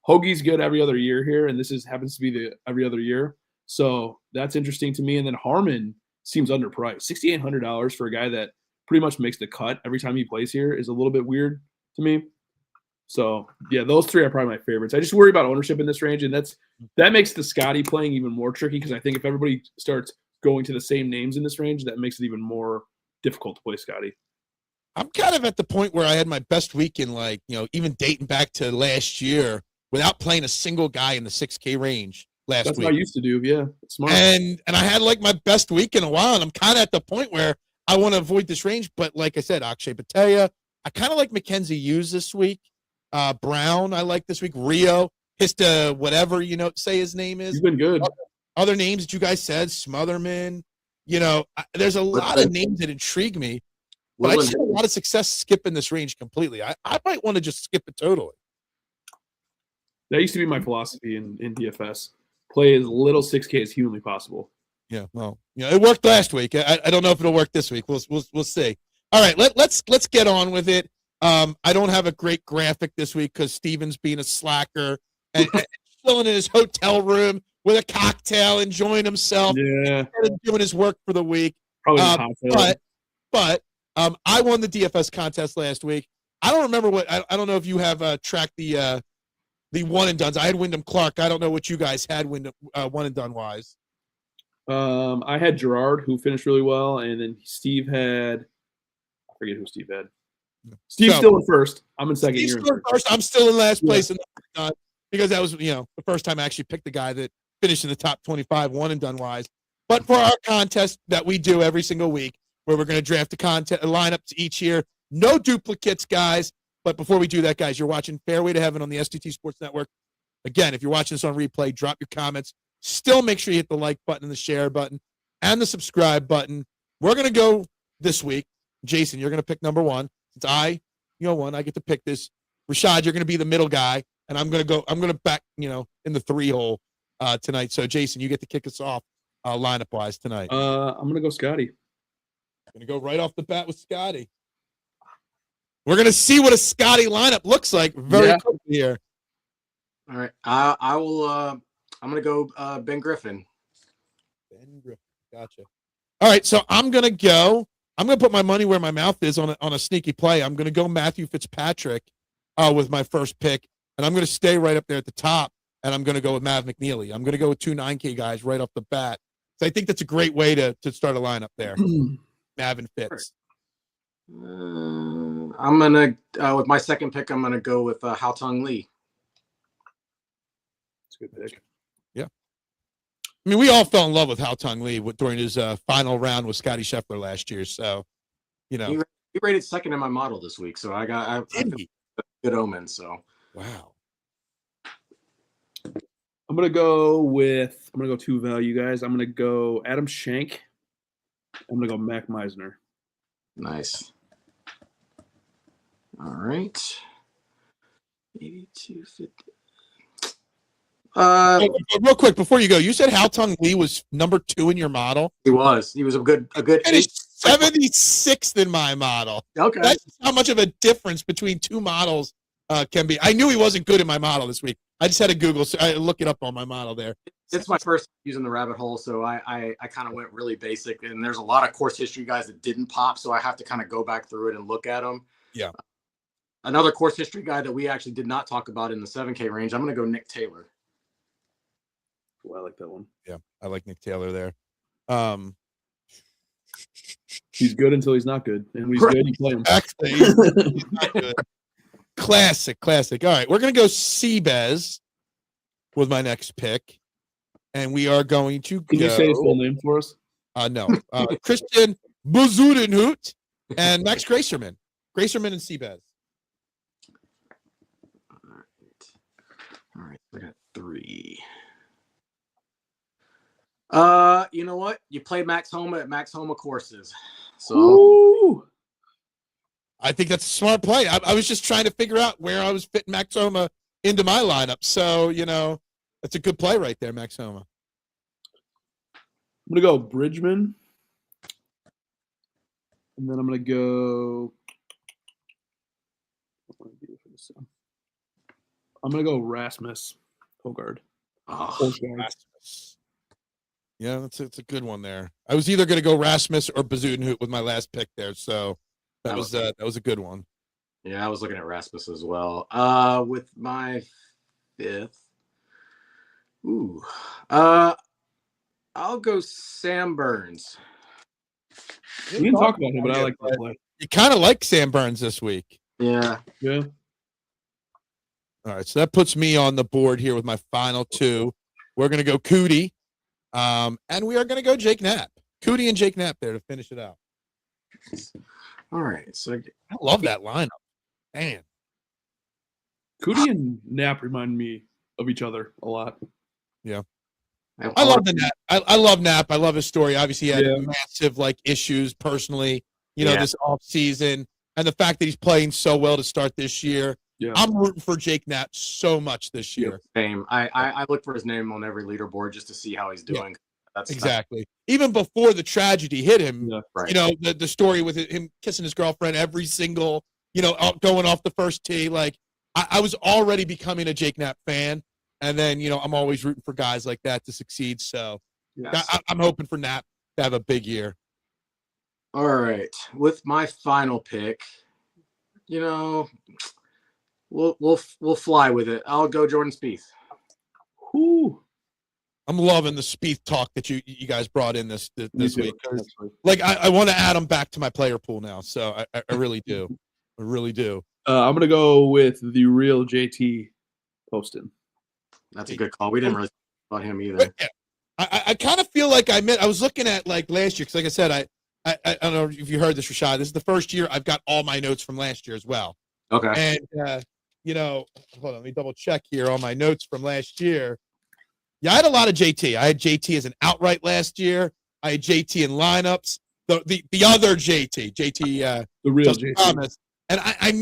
Hoagie's good every other year here, and this happens to be the every other year. So that's interesting to me. And then Harmon seems underpriced. $6,800 for a guy that pretty much makes the cut every time he plays here is a little bit weird to me. So yeah, those 3 are probably my favorites. I just worry about ownership in this range, and that makes the Scottie playing even more tricky because I think if everybody starts going to the same names in this range, that makes it even more difficult to play Scottie. I'm kind of at the point where I had my best week in even dating back to last year without playing a single guy in the 6K range last That's week. what I used to do. Yeah. Smart. And I had like my best week in a while, and I'm kind of at the point where I want to avoid this range. But like I said, Akshay Patel, I kind of like Mackenzie Hughes this week. Brown, I like this week. Rio, Hista, whatever, say his name is. He's been good. Other names that you guys said, Smotherman. There's a lot of names that intrigue me. But I just had a lot of success skipping this range completely. I might want to just skip it totally. That used to be my philosophy in DFS. Play as little 6K as humanly possible. Yeah, well, it worked last week. I don't know if it'll work this week. We'll see. All right, let's get on with it. I don't have a great graphic this week because Steven's being a slacker and chilling in his hotel room with a cocktail, enjoying himself. Yeah, doing his work for the week. Probably but I won the DFS contest last week. I don't remember I don't know if you have tracked the one and dones. I had Wyndham Clark. I don't know what you guys had one and done wise. I had Gerard, who finished really well, and then Steve had. I forget who Steve had. Steve's still in first. I'm in second. Steve's still in first. I'm still in last place because that was the first time I actually picked the guy that finished in the top 25 one and done wise. But for our contest that we do every single week, where we're going to draft a lineup to each year, no duplicates, guys. But before we do that, guys, you're watching Fairway to Heaven on the STT Sports Network. Again, if you're watching this on replay, drop your comments. Still make sure you hit the like button and the share button and the subscribe button. We're going to go this week. Jason, you're going to pick number 1. Since I get to pick this. Rashad, you're going to be the middle guy, and I'm going to back, in the 3 hole tonight. So, Jason, you get to kick us off lineup-wise tonight. I'm going to go Scottie. I'm going to go right off the bat with Scottie. We're going to see what a Scottie lineup looks like very quickly here. All right. I will I'm going to go Ben Griffin. Ben Griffin. Gotcha. All right, so I'm going to put my money where my mouth is on a sneaky play. I'm going to go Matthew Fitzpatrick with my first pick, and I'm going to stay right up there at the top, and I'm going to go with Mav McNeely. I'm going to go with 2 9K guys right off the bat. So I think that's a great way to start a lineup there. Mav and Fitz. I'm going to, with my second pick, I'm going to go with Hao Tong Lee. That's a good pick. Yeah. I mean, we all fell in love with Hao Tong Lee during his final round with Scottie Scheffler last year. So, He rated second in my model this week. So I got a good omen. So, wow. I'm going to go 2 value guys. I'm going to go Adam Schenk. I'm going to go Mac Meisner. Nice. All right. 82.50. Real quick before you go, you said Hao Tong Lee was number 2 in your model. He was a good. And he's 76th in my model. Okay. That's how much of a difference between 2 models can be. I knew he wasn't good in my model this week. I just had to Google, so I look it up on my model there. It's my first using the rabbit hole, so I kind of went really basic. And there's a lot of course history guys that didn't pop, so I have to kind of go back through it and look at them. Yeah. Another course history guy that we actually did not talk about in the 7K range, I'm going to go Nick Taylor. Oh, I like that one. Yeah, I like Nick Taylor there. He's good until he's not good. And when he's good, you play him. Actually, he's not good. Classic. All right, we're going to go Seabez with my next pick. And we are going to Can you say his full name for us? No. Christian Buzudenhout and Max Gracerman. Gracerman and Seabass. All right. I got 3. You know what? You play Max Homa at Max Homa courses. So Ooh. I think that's a smart play. I was just trying to figure out where I was fitting Max Homa into my lineup. So, that's a good play right there, Max Homa. I'm going to go Bridgman. And then I'm going to go Rasmus Hogard. Rasmus. Yeah, that's a good one there. I was either going to go Rasmus or Bazudenhout with my last pick there, so that was a good one. Yeah, I was looking at Rasmus as well. With my 5th, I'll go Sam Burns. We didn't talk about him, but I like that play. You kind of like Sam Burns this week. Yeah. All right, so that puts me on the board here with my final 2. We're going to go Cootie, and we are going to go Jake Knapp. Cootie and Jake Knapp there to finish it out. All right, so I love that lineup. Man. Cootie and Knapp remind me of each other a lot. Yeah. I love the Knapp. I love Knapp. I love his story. Obviously, he had massive issues personally, this off season, and the fact that he's playing so well to start this year. Yeah. I'm rooting for Jake Knapp so much this year. Same. I look for his name on every leaderboard just to see how he's doing. That's exactly. Even before the tragedy hit him, the story with him kissing his girlfriend every single, going off the first tee. I was already becoming a Jake Knapp fan. And then, I'm always rooting for guys like that to succeed. So I'm hoping for Knapp to have a big year. All right. With my final pick, we'll fly with it. I'll go Jordan Spieth. Ooh. I'm loving the Spieth talk that you guys brought in this week. I want to add him back to my player pool now. So I really do. I really do. I'm going to go with the real JT Poston. That's a good call. We didn't really talk about him either. I kind of feel like I was looking at last year, because like I said, I don't know if you heard this, Rashad. This is the first year I've got all my notes from last year as well. Okay. And, hold on, let me double check here on my notes from last year. Yeah, I had a lot of JT. I had JT as an outright last year. I had JT in lineups. The other JT, the real JT. Thomas. And I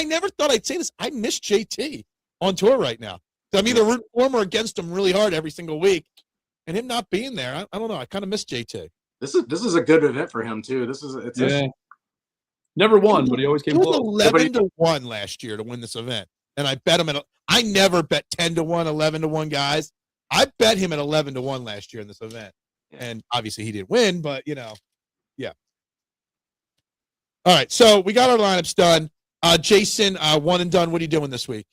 never thought I'd say this. I miss JT on tour right now. So I'm either rooting for him or against him really hard every single week. And him not being there, I don't know. I kind of miss JT. This is a good event for him too. Never won, but he always came close. 11-1 last year to win this event, and I bet him I never bet 10-1, 11-1 guys. I bet him at 11-1 last year in this event, and obviously he didn't win, but yeah. All right, so we got our lineups done. Jason, one and done. What are you doing this week?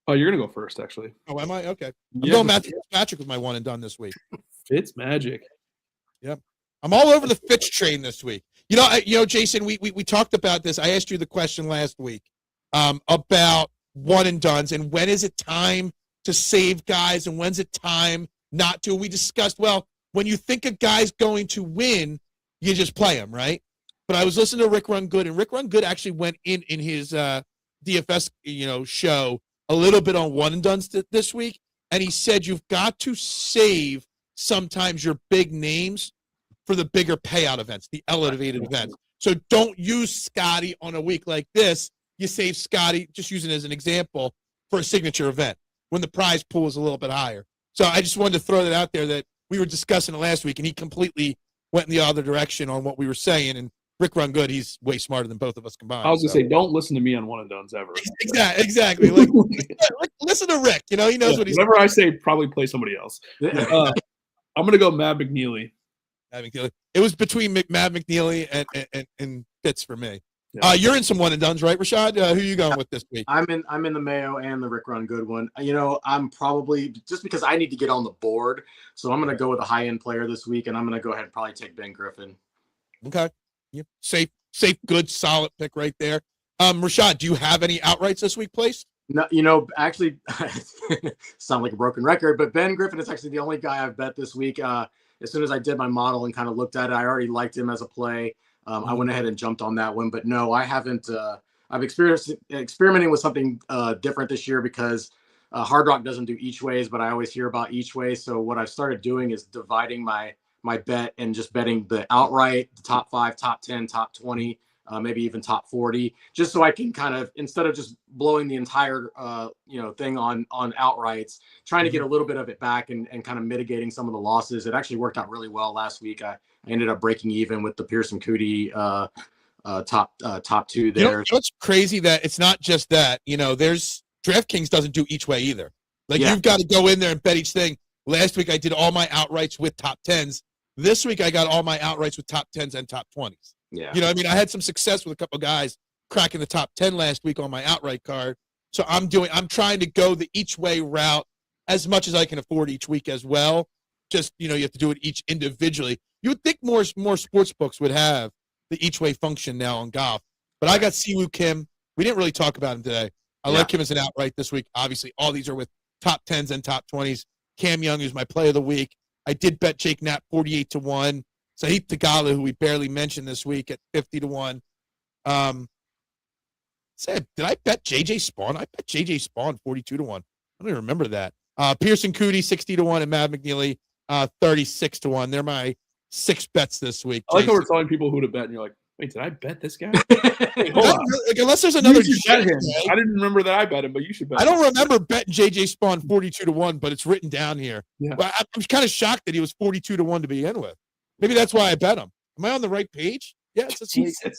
Oh, you're gonna go first, actually. Oh, am I? Okay. I'm going Matthew Fitzpatrick with my one and done this week. Fitz magic. Yep. I'm all over the Fitz train this week. Jason, we talked about this. I asked you the question last week about one and dones and when is it time to save guys and when's it time not to. We discussed, when you think a guy's going to win, you just play him, right? But I was listening to Rick Run Good, and Rick Run Good actually went in his DFS show a little bit on one and dones this week, and he said you've got to save sometimes your big names for the bigger payout events, the elevated events. So don't use Scottie on a week like this. You save Scottie, just using it as an example, for a signature event when the prize pool is a little bit higher. So I just wanted to throw that out there that we were discussing it last week, and he completely went in the other direction on what we were saying. And Rick Run Good, he's way smarter than both of us combined. I was going to say, don't listen to me on one and dones ever. Exactly. Listen to Rick. He knows what he's whatever I say, probably play somebody else. I'm going to go Matt McNeely. It was between Matt McNeely and Fitz for me. Yeah. You're in some one and dones, right, Rashad? Who are you going with this week? I'm in the Mayo and the Rick Run Good one. I'm probably just because I need to get on the board, so I'm going to go with a high end player this week, and I'm going to go ahead and probably take Ben Griffin. Okay, yep. Safe, good, solid pick right there. Rashad, do you have any outrights this week placed? No, actually, sound like a broken record, but Ben Griffin is actually the only guy I've bet this week. As soon as I did my model and kind of looked at it, I already liked him as a play. I went ahead and jumped on that one. But no, I haven't. I've experimenting with something different this year because Hard Rock doesn't do each ways, but I always hear about each way. So what I've started doing is dividing my bet and just betting the outright, the top 5, top 10, top 20. Maybe even top 40, just so I can kind of, instead of just blowing the entire, thing on outrights, trying to get a little bit of it back and kind of mitigating some of the losses. It actually worked out really well last week. I ended up breaking even with the Pearson Cootie top 2 there. You know what's crazy that it's not just that, there's DraftKings doesn't do each way either. Like you've got to go in there and bet each thing. Last week I did all my outrights with top 10s. This week I got all my outrights with top 10s and top 20s. Yeah. I had some success with a couple of guys cracking the top 10 last week on my outright card. So I'm trying to go the each way route as much as I can afford each week as well. Just, you have to do it each individually. You would think more sports books would have the each way function now on golf. But I got Siwoo Kim. We didn't really talk about him today. I like him as an outright this week. Obviously, all these are with top 10s and top 20s. Cam Young, who's my play of the week. I did bet Jake Knapp 48-1. Sahith Theegala, who we barely mentioned this week, at 50-1. Did I bet JJ Spawn? I bet JJ Spawn 42-1. I don't even remember that. Pearson Cootie 60-1 and Matt McNeely 36-1. They're my 6 bets this week. I like how we're telling people who to bet, and you're like, wait, did I bet this guy? Wait, hold on. Like, unless there's another. You should bet him. I didn't remember that I bet him, but you should bet him. I don't remember betting JJ Spawn 42-1, but it's written down here. Yeah. Well, I'm kind of shocked that he was 42-1 to begin with. Maybe that's why I bet him. Am I on the right page? Yeah, it's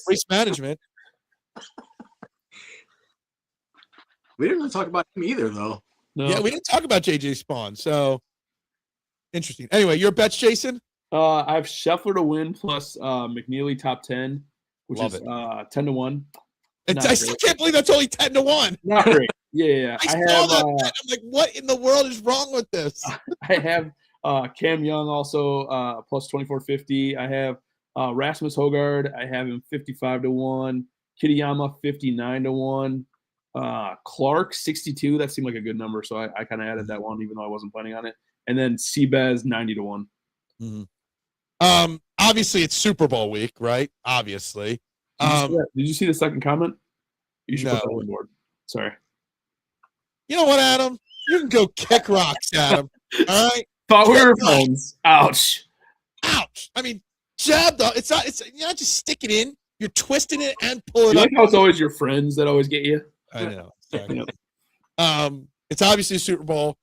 race management. We didn't really talk about him either, though. No. Yeah, we didn't talk about JJ Spawn. So interesting. Anyway, your bets, Jason? I have Scheffler to win plus McNeely top 10, which is 10-1. I still can't believe that's only 10-1. Not great. Yeah. I saw that. I'm like, what in the world is wrong with this? I have Cam Young also plus 24.50. I have Rasmus Højgaard. I have him 55-1. Kitayama 59-1. Clark 62. That seemed like a good number, so I kind of added that one, even though I wasn't planning on it. And then Seabez 90-1. Mm-hmm. Obviously, it's Super Bowl week, right? Obviously. Did you see the second comment? You should put that on board. Sorry. You know what, Adam? You can go kick rocks, Adam. All right. Thought we were friends. Ouch. I mean, jab though. It's you're not just stick it in. You're twisting it and pulling it up. Like how it's always your friends that always get you? I know. It's obviously Super Bowl,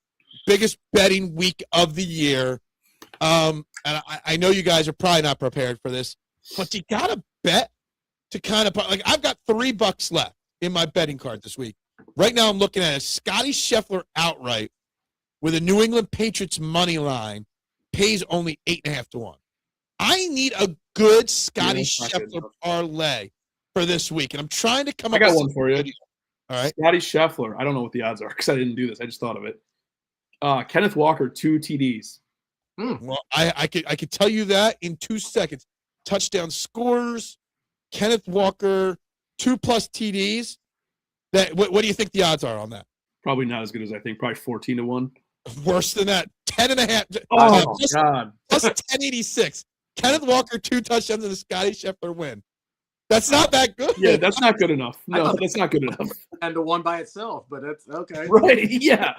biggest betting week of the year. And I know you guys are probably not prepared for this, but you gotta bet to kind of like. I've got $3 left in my betting card this week. Right now, I'm looking at a Scottie Scheffler outright with a New England Patriots money line, pays only 8.5-1. I need a good Scottie Scheffler parlay for this week, and I'm trying to come up with I got one for you. All right. Scottie Scheffler. I don't know what the odds are because I didn't do this. I just thought of it. Kenneth Walker, 2 TDs. Well, I could tell you that in 2 seconds. Touchdown scores, Kenneth Walker, 2+ TDs. What do you think the odds are on that? Probably not as good as I think. Probably 14-1. Worse than that. 10.5. Oh, God. Plus 1086. Kenneth Walker, 2 touchdowns and a Scottie Scheffler win. That's not that good. Yeah, that's not good enough. No, that's not good enough. And to 1 by itself, but that's okay. Right, yeah.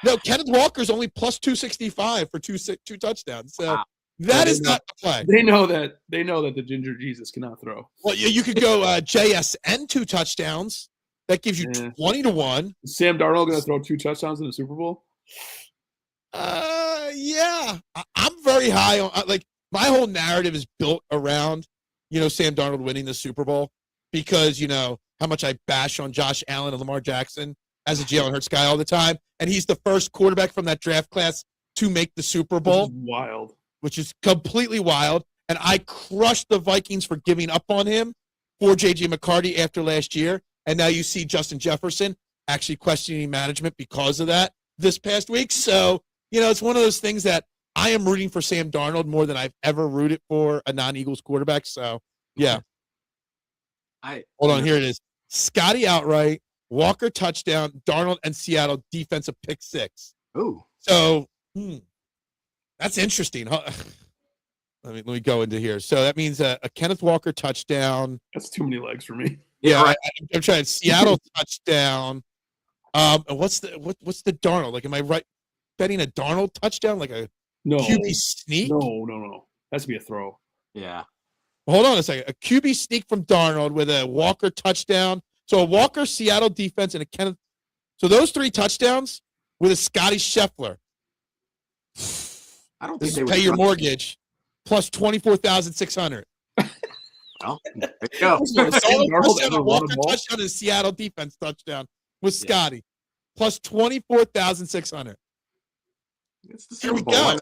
No, Kenneth Walker's only plus 265 for two touchdowns. So that is not the play. They know that the Ginger Jesus cannot throw. Well, you could go JSN 2 touchdowns. That gives you 20-1. Is Sam Darnold going to throw 2 touchdowns in the Super Bowl? Yeah. I'm very high on my whole narrative is built around, Sam Darnold winning the Super Bowl because, how much I bash on Josh Allen and Lamar Jackson as a Jalen Hurts guy all the time. And he's the first quarterback from that draft class to make the Super Bowl. Wild. Which is completely wild. And I crushed the Vikings for giving up on him for J.J. McCarthy after last year. And now you see Justin Jefferson actually questioning management because of that this past week. So, it's one of those things that I am rooting for Sam Darnold more than I've ever rooted for a non-Eagles quarterback. So, yeah. Hold on. Here it is. Scottie outright, Walker touchdown, Darnold and Seattle defensive pick 6. Ooh. So, that's interesting. Huh? let me go into here. So that means a Kenneth Walker touchdown. That's too many legs for me. Yeah, right. I'm trying Seattle touchdown. And what's the Darnold? Like, am I right betting a Darnold touchdown like a QB sneak? No. Has to be a throw. Yeah. Well, hold on a second. A QB sneak from Darnold with a Walker touchdown. So a Walker Seattle defense and a Kenneth. So those 3 touchdowns with a Scottie Scheffler. I don't This think is they pay would your mortgage plus 24,600. Well, there you go. Walker touchdown and Seattle defense touchdown with Scottie plus 24,600. It's the Here we Super Bowl.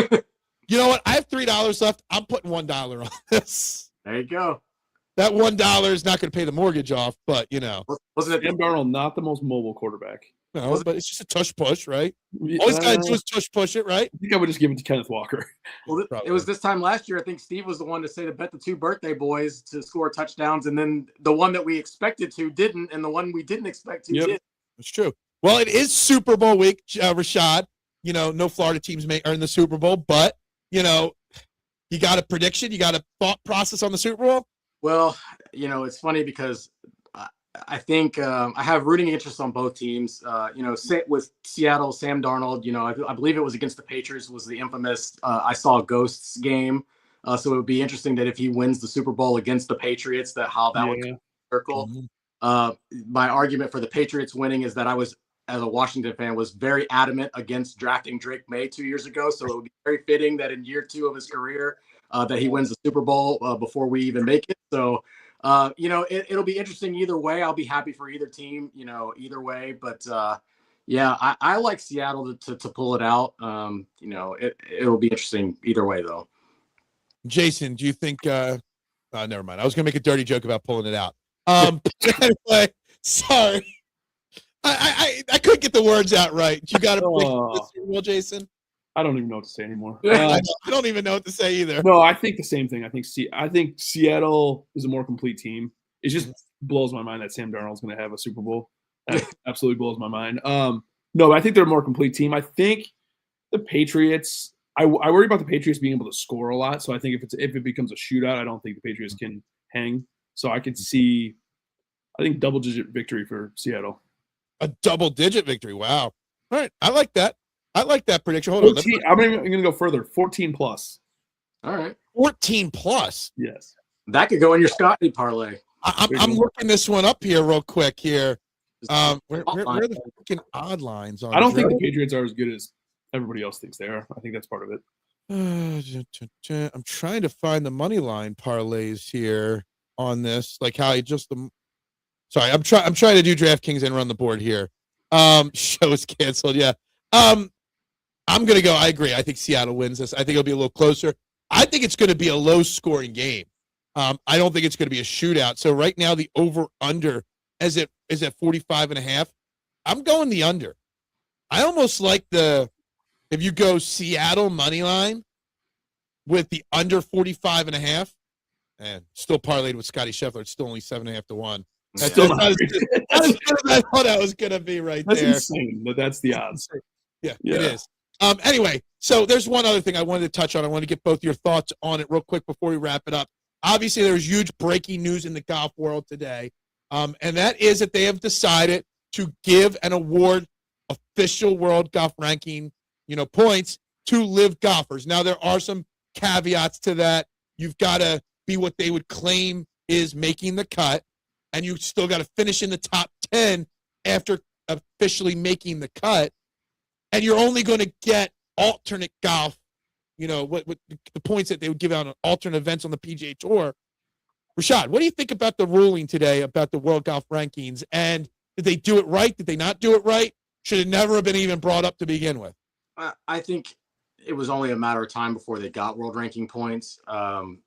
go. You know what? I have $3 left. I'm putting $1 on this. There you go. That $1 is not going to pay the mortgage off, but Wasn't it Sam Darnold not the most mobile quarterback? No, but it's just a tush push, right? All he's got to do is tush push it, right? I think I would just give it to Kenneth Walker. Well, it was this time last year. I think Steve was the one to say to bet the 2 birthday boys to score touchdowns, and then the one that we expected to didn't, and the one we didn't expect to did. That's true. Well, it is Super Bowl week, Rashad. No Florida teams may earn the Super Bowl, but you got a prediction, you got a thought process on the Super Bowl. Well, it's funny because I think I have rooting interest on both teams. With Seattle, Sam Darnold, I believe it was against the Patriots, was the infamous I saw ghosts game. So it would be interesting that if he wins the Super Bowl against the Patriots, how that would circle. Mm-hmm. My argument for the Patriots winning is that I was, as a Washington fan, was very adamant against drafting Drake May 2 years ago. So it would be very fitting that in year 2 of his career that he wins the Super Bowl before we even make it. So it'll be interesting either way. I'll be happy for either team, either way. But I like Seattle to pull it out. It'll be interesting either way, though. Jason, do you think? Never mind. I was going to make a dirty joke about pulling it out. Anyway, sorry. I couldn't get the words out right. You got to predict the Super Bowl, Jason. I don't even know what to say anymore. I don't even know what to say either. No, I think the same thing. I think Seattle is a more complete team. It just blows my mind that Sam Darnold's going to have a Super Bowl. That absolutely blows my mind. No, I think they're a more complete team. I think the Patriots. I worry about the Patriots being able to score a lot. So I think if it becomes a shootout, I don't think the Patriots can hang. So I could see, I think, double-digit victory for Seattle. A double-digit victory. Wow. All right. I like that. I like that prediction. Hold 14, on. I'm going to go further. 14 plus. All right. 14 plus. Yes. That could go in your Scottie parlay. I'm looking this one up here real quick here. Where are the freaking odd lines on? I don't think the Patriots are as good as everybody else thinks they are. I think that's part of it. I'm trying to find the money line parlays here on this, like how I just sorry, I'm trying to do DraftKings and run the board here. Show is canceled. Yeah. I'm gonna go. I agree. I think Seattle wins this. I think it'll be a little closer. I think it's going to be a low scoring game. I don't think it's going to be a shootout. So right now the over under is at 45.5. I'm going the under. I almost like if you go Seattle money line with the under 45.5, and still parlayed with Scottie Scheffler. It's still only 7.5 to 1. That's still not as good as I thought that was going to be right that's there. That's insane, but that's the odds. Yeah, it is. Anyway, so there's one other thing I wanted to touch on. I want to get both your thoughts on it real quick before we wrap it up. Obviously, there's huge breaking news in the golf world today, and that is that they have decided to give an award official world golf ranking, points to live golfers. Now, there are some caveats to that. You've got to be what they would claim is making the cut, and you still got to finish in the top 10 after officially making the cut, and you're only going to get alternate golf, what the points that they would give out on alternate events on the PGA Tour. Rashad, what do you think about the ruling today about the world golf rankings, and did they do it right? Did they not do it right? Should it never have been even brought up to begin with? I think it was only a matter of time before they got world ranking points. I'm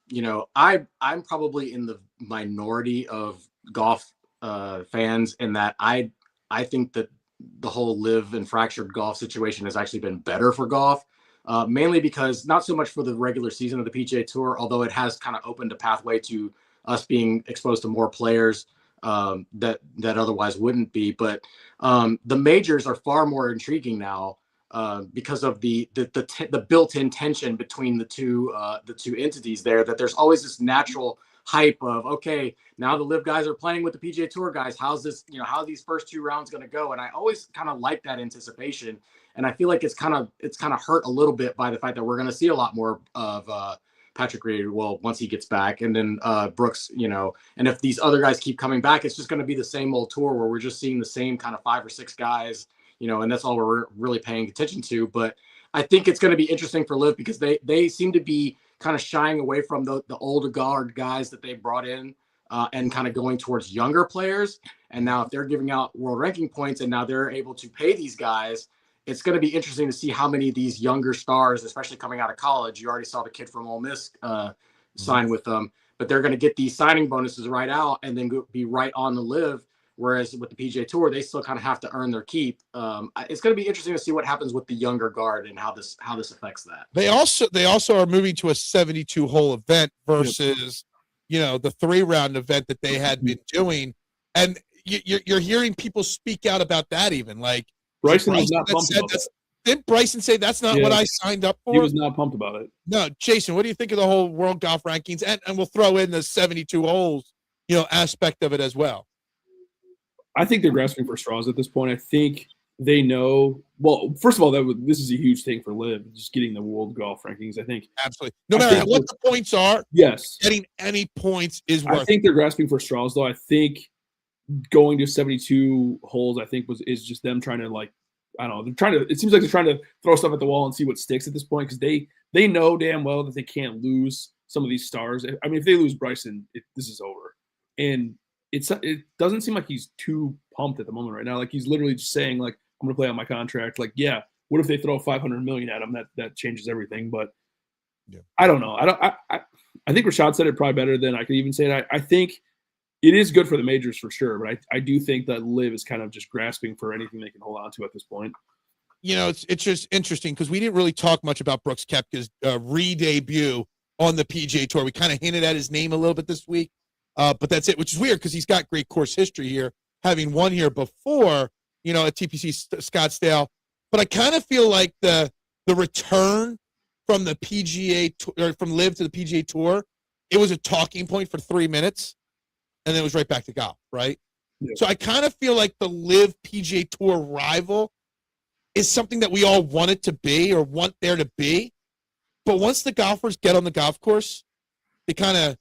probably in the minority of golf fans in that I think that the whole live and fractured golf situation has actually been better for golf, mainly because not so much for the regular season of the PGA Tour, although it has kind of opened a pathway to us being exposed to more players that otherwise wouldn't be. But the majors are far more intriguing now because of the built-in tension between the two entities there, that there's always this natural hype of, okay, now the live guys are playing with the PGA Tour guys. How's this, how are these first 2 rounds going to go? And I always kind of like that anticipation. And I feel like it's kind of hurt a little bit by the fact that we're going to see a lot more of Patrick Reed, once he gets back, and then Brooks, and if these other guys keep coming back, it's just going to be the same old tour where we're just seeing the same kind of 5 or 6 guys, and that's all we're really paying attention to. But I think it's going to be interesting for Liv because they seem to be kind of shying away from the older guard guys that they brought in and kind of going towards younger players. And now if they're giving out world ranking points and now they're able to pay these guys, it's going to be interesting to see how many of these younger stars, especially coming out of college, you already saw the kid from Ole Miss sign with them, but they're going to get these signing bonuses right out and then be right on the Live. Whereas with the PGA Tour, they still kind of have to earn their keep. It's going to be interesting to see what happens with the younger guard and how this affects that. They also are moving to a 72-hole event versus, the 3-round event that they had been doing, and you're hearing people speak out about that even like. Bryson was not pumped about it. Didn't Bryson say that's not what I signed up for? He was not pumped about it. No, Jason, what do you think of the whole world golf rankings? And we'll throw in the 72 holes, aspect of it as well. I think they're grasping for straws at this point. I think they know. Well, first of all, this is a huge thing for Liv, just getting the world golf rankings. I think absolutely. No matter what the points are, yes, getting any points is worth. I think they're grasping for straws, though. I think going to 72 holes, I think is just them trying to it seems like they're trying to throw stuff at the wall and see what sticks at this point, because they know damn well that they can't lose some of these stars. I mean, if they lose Bryson, this is over. And it doesn't seem like he's too pumped at the moment right now. Like he's literally just saying like, I'm going to play on my contract. Like, yeah, what if they throw $500 million at him? That changes everything. But yeah. I don't know. I think Rashad said it probably better than I could even say it. I think it is good for the majors for sure, but I do think that Liv is kind of just grasping for anything they can hold on to at this point. It's just interesting because we didn't really talk much about Brooks Koepka's re-debut on the PGA Tour. We kind of hinted at his name a little bit this week, but that's it, which is weird because he's got great course history here, having won here before, at TPC Scottsdale. But I kind of feel like the return from the PGA or from Liv to the PGA Tour, it was a talking point for 3 minutes. And then it was right back to golf, right? Yeah. So I kind of feel like the Liv PGA Tour rival is something that we all want it to be or want there to be. But once the golfers get on the golf course, they kind of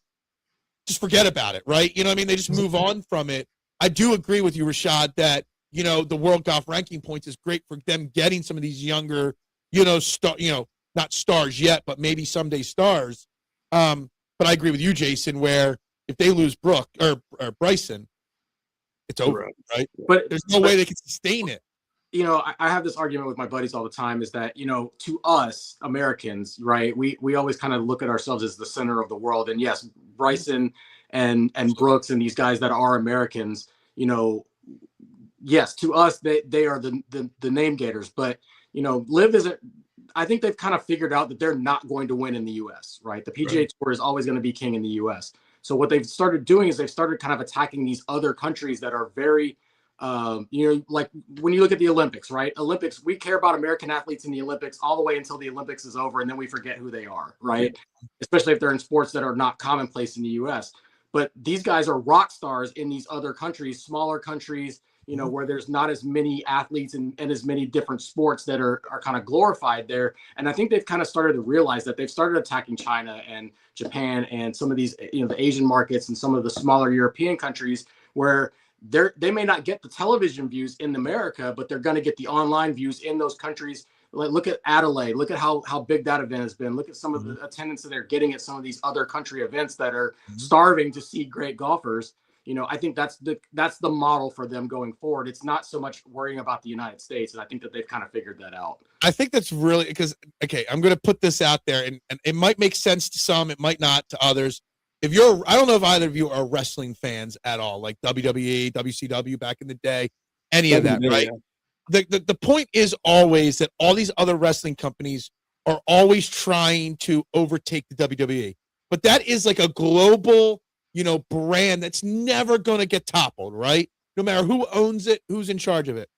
just forget about it, right? They just move on from it. I do agree with you, Rashad, that, the world golf ranking points is great for them getting some of these younger, not stars yet, but maybe someday stars. But I agree with you, Jason, where if they lose Brooke or Bryson, it's over, right? But there's no way they can sustain it. I have this argument with my buddies all the time is that, to us Americans, right, we always kind of look at ourselves as the center of the world. And yes, Bryson and Brooks and these guys that are Americans, yes, to us, they are the name gators. But, Liv isn't. I think they've kind of figured out that they're not going to win in the U.S., right? The PGA Tour is always going to be king in the U.S. So what they've started doing is they've started kind of attacking these other countries that are very, like when you look at the Olympics, right? Olympics, we care about American athletes in the Olympics all the way until the Olympics is over, and then we forget who they are, right? Especially if they're in sports that are not commonplace in the U.S. But these guys are rock stars in these other countries, smaller countries, where there's not as many athletes and as many different sports that are kind of glorified there. And I think they've kind of started to realize that they've started attacking China and Japan and some of these, the Asian markets and some of the smaller European countries where they may not get the television views in America, but they're going to get the online views in those countries. Like, look at Adelaide. Look at how big that event has been. Look at some of the attendance that they're getting at some of these other country events that are starving to see great golfers. I think that's the model for them going forward. It's not so much worrying about the United States, and I think that they've kind of figured that out. I think that's really because, okay, I'm going to put this out there, and it might make sense to some, it might not to others. I don't know if either of you are wrestling fans at all, like WWE, WCW back in the day, any of that, right? Yeah. The point is always that all these other wrestling companies are always trying to overtake the WWE, but that is like a global brand that's never going to get toppled, right? No matter who owns it, who's in charge of it.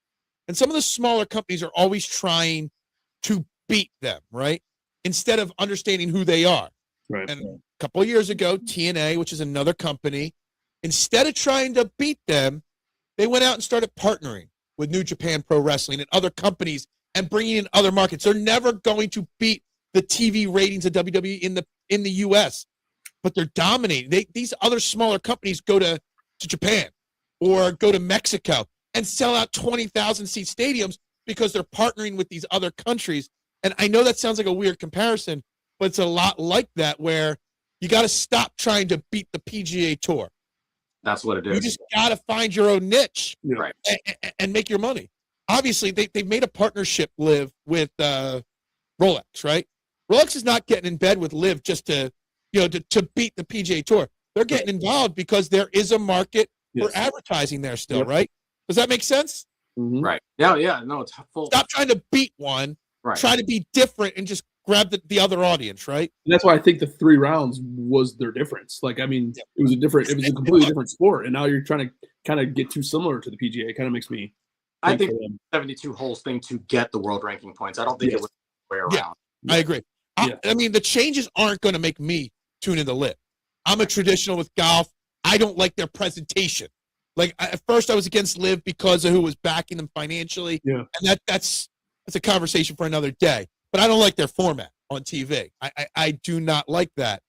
And some of the smaller companies are always trying to beat them, right? Instead of understanding who they are. Right. And a couple of years ago, TNA, which is another company, instead of trying to beat them, they went out and started partnering with New Japan Pro Wrestling and other companies and bringing in other markets. They're never going to beat the TV ratings of WWE in the U.S., but they're dominating. These other smaller companies go to Japan or go to Mexico and sell out 20,000-seat stadiums because they're partnering with these other countries. And I know that sounds like a weird comparison, but it's a lot like that, where you got to stop trying to beat the PGA Tour. That's what it is. You just got to find your own niche, right, and make your money. Obviously, they've made a partnership, Liv, with Rolex, right? Rolex is not getting in bed with Liv just to beat the PGA Tour. They're getting involved because there is a market for advertising there still, right? Does that make sense? Mm-hmm. Right. Yeah. No, it's full. Stop trying to beat one. Right. Try to be different and just grab the other audience, right? And that's why I think the 3 rounds was their difference. Like, I mean, it was a completely different sport, and now you're trying to kind of get too similar to the PGA. It kind of makes me. I think 72 holes thing to get the world ranking points. I don't think it was the way around. I agree. I mean, the changes aren't going to make me tune in the Liv. I'm a traditional with golf. I don't like their presentation. Like, at first I was against Liv because of who was backing them financially. Yeah. And that's a conversation for another day. But I don't like their format on TV. I do not like that.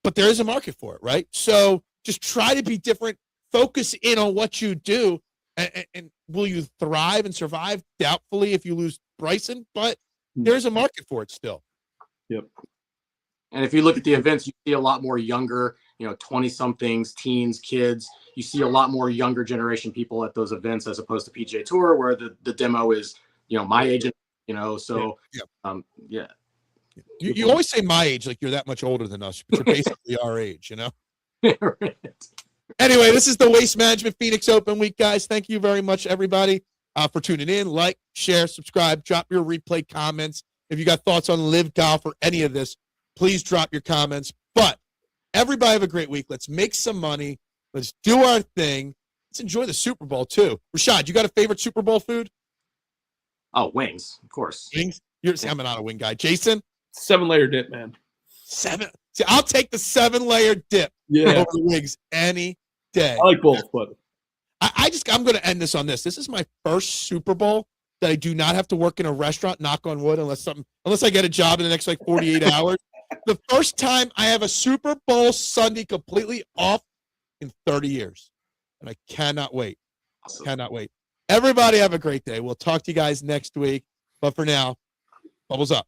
But there is a market for it, right? So just try to be different. Focus in on what you do. And will you thrive and survive? Doubtfully if you lose Bryson. But there's a market for it still. Yep. And if you look at the events, you see a lot more younger, 20-somethings, teens, kids. You see a lot more younger generation people at those events as opposed to PGA Tour, where the demo is, my age, so, yeah. You always say my age like you're that much older than us, but you're basically our age, Right. Anyway, this is the Waste Management Phoenix Open Week, guys. Thank you very much, everybody, for tuning in. Like, share, subscribe, drop your replay comments. If you got thoughts on Live Golf or any of this, please drop your comments. But everybody have a great week. Let's make some money. Let's do our thing. Let's enjoy the Super Bowl, too. Rashad, you got a favorite Super Bowl food? Oh, wings, of course. Wings? I'm not a wing guy. Jason? 7-layer dip, man. 7? See, I'll take the 7-layer dip over the wings any day. I like both, but I'm going to end this on this. This is my first Super Bowl that I do not have to work in a restaurant, knock on wood, unless I get a job in the next 48 hours. The first time I have a Super Bowl Sunday completely off in 30 years. And I cannot wait. Awesome. Cannot wait. Everybody have a great day. We'll talk to you guys next week. But for now, bubbles up.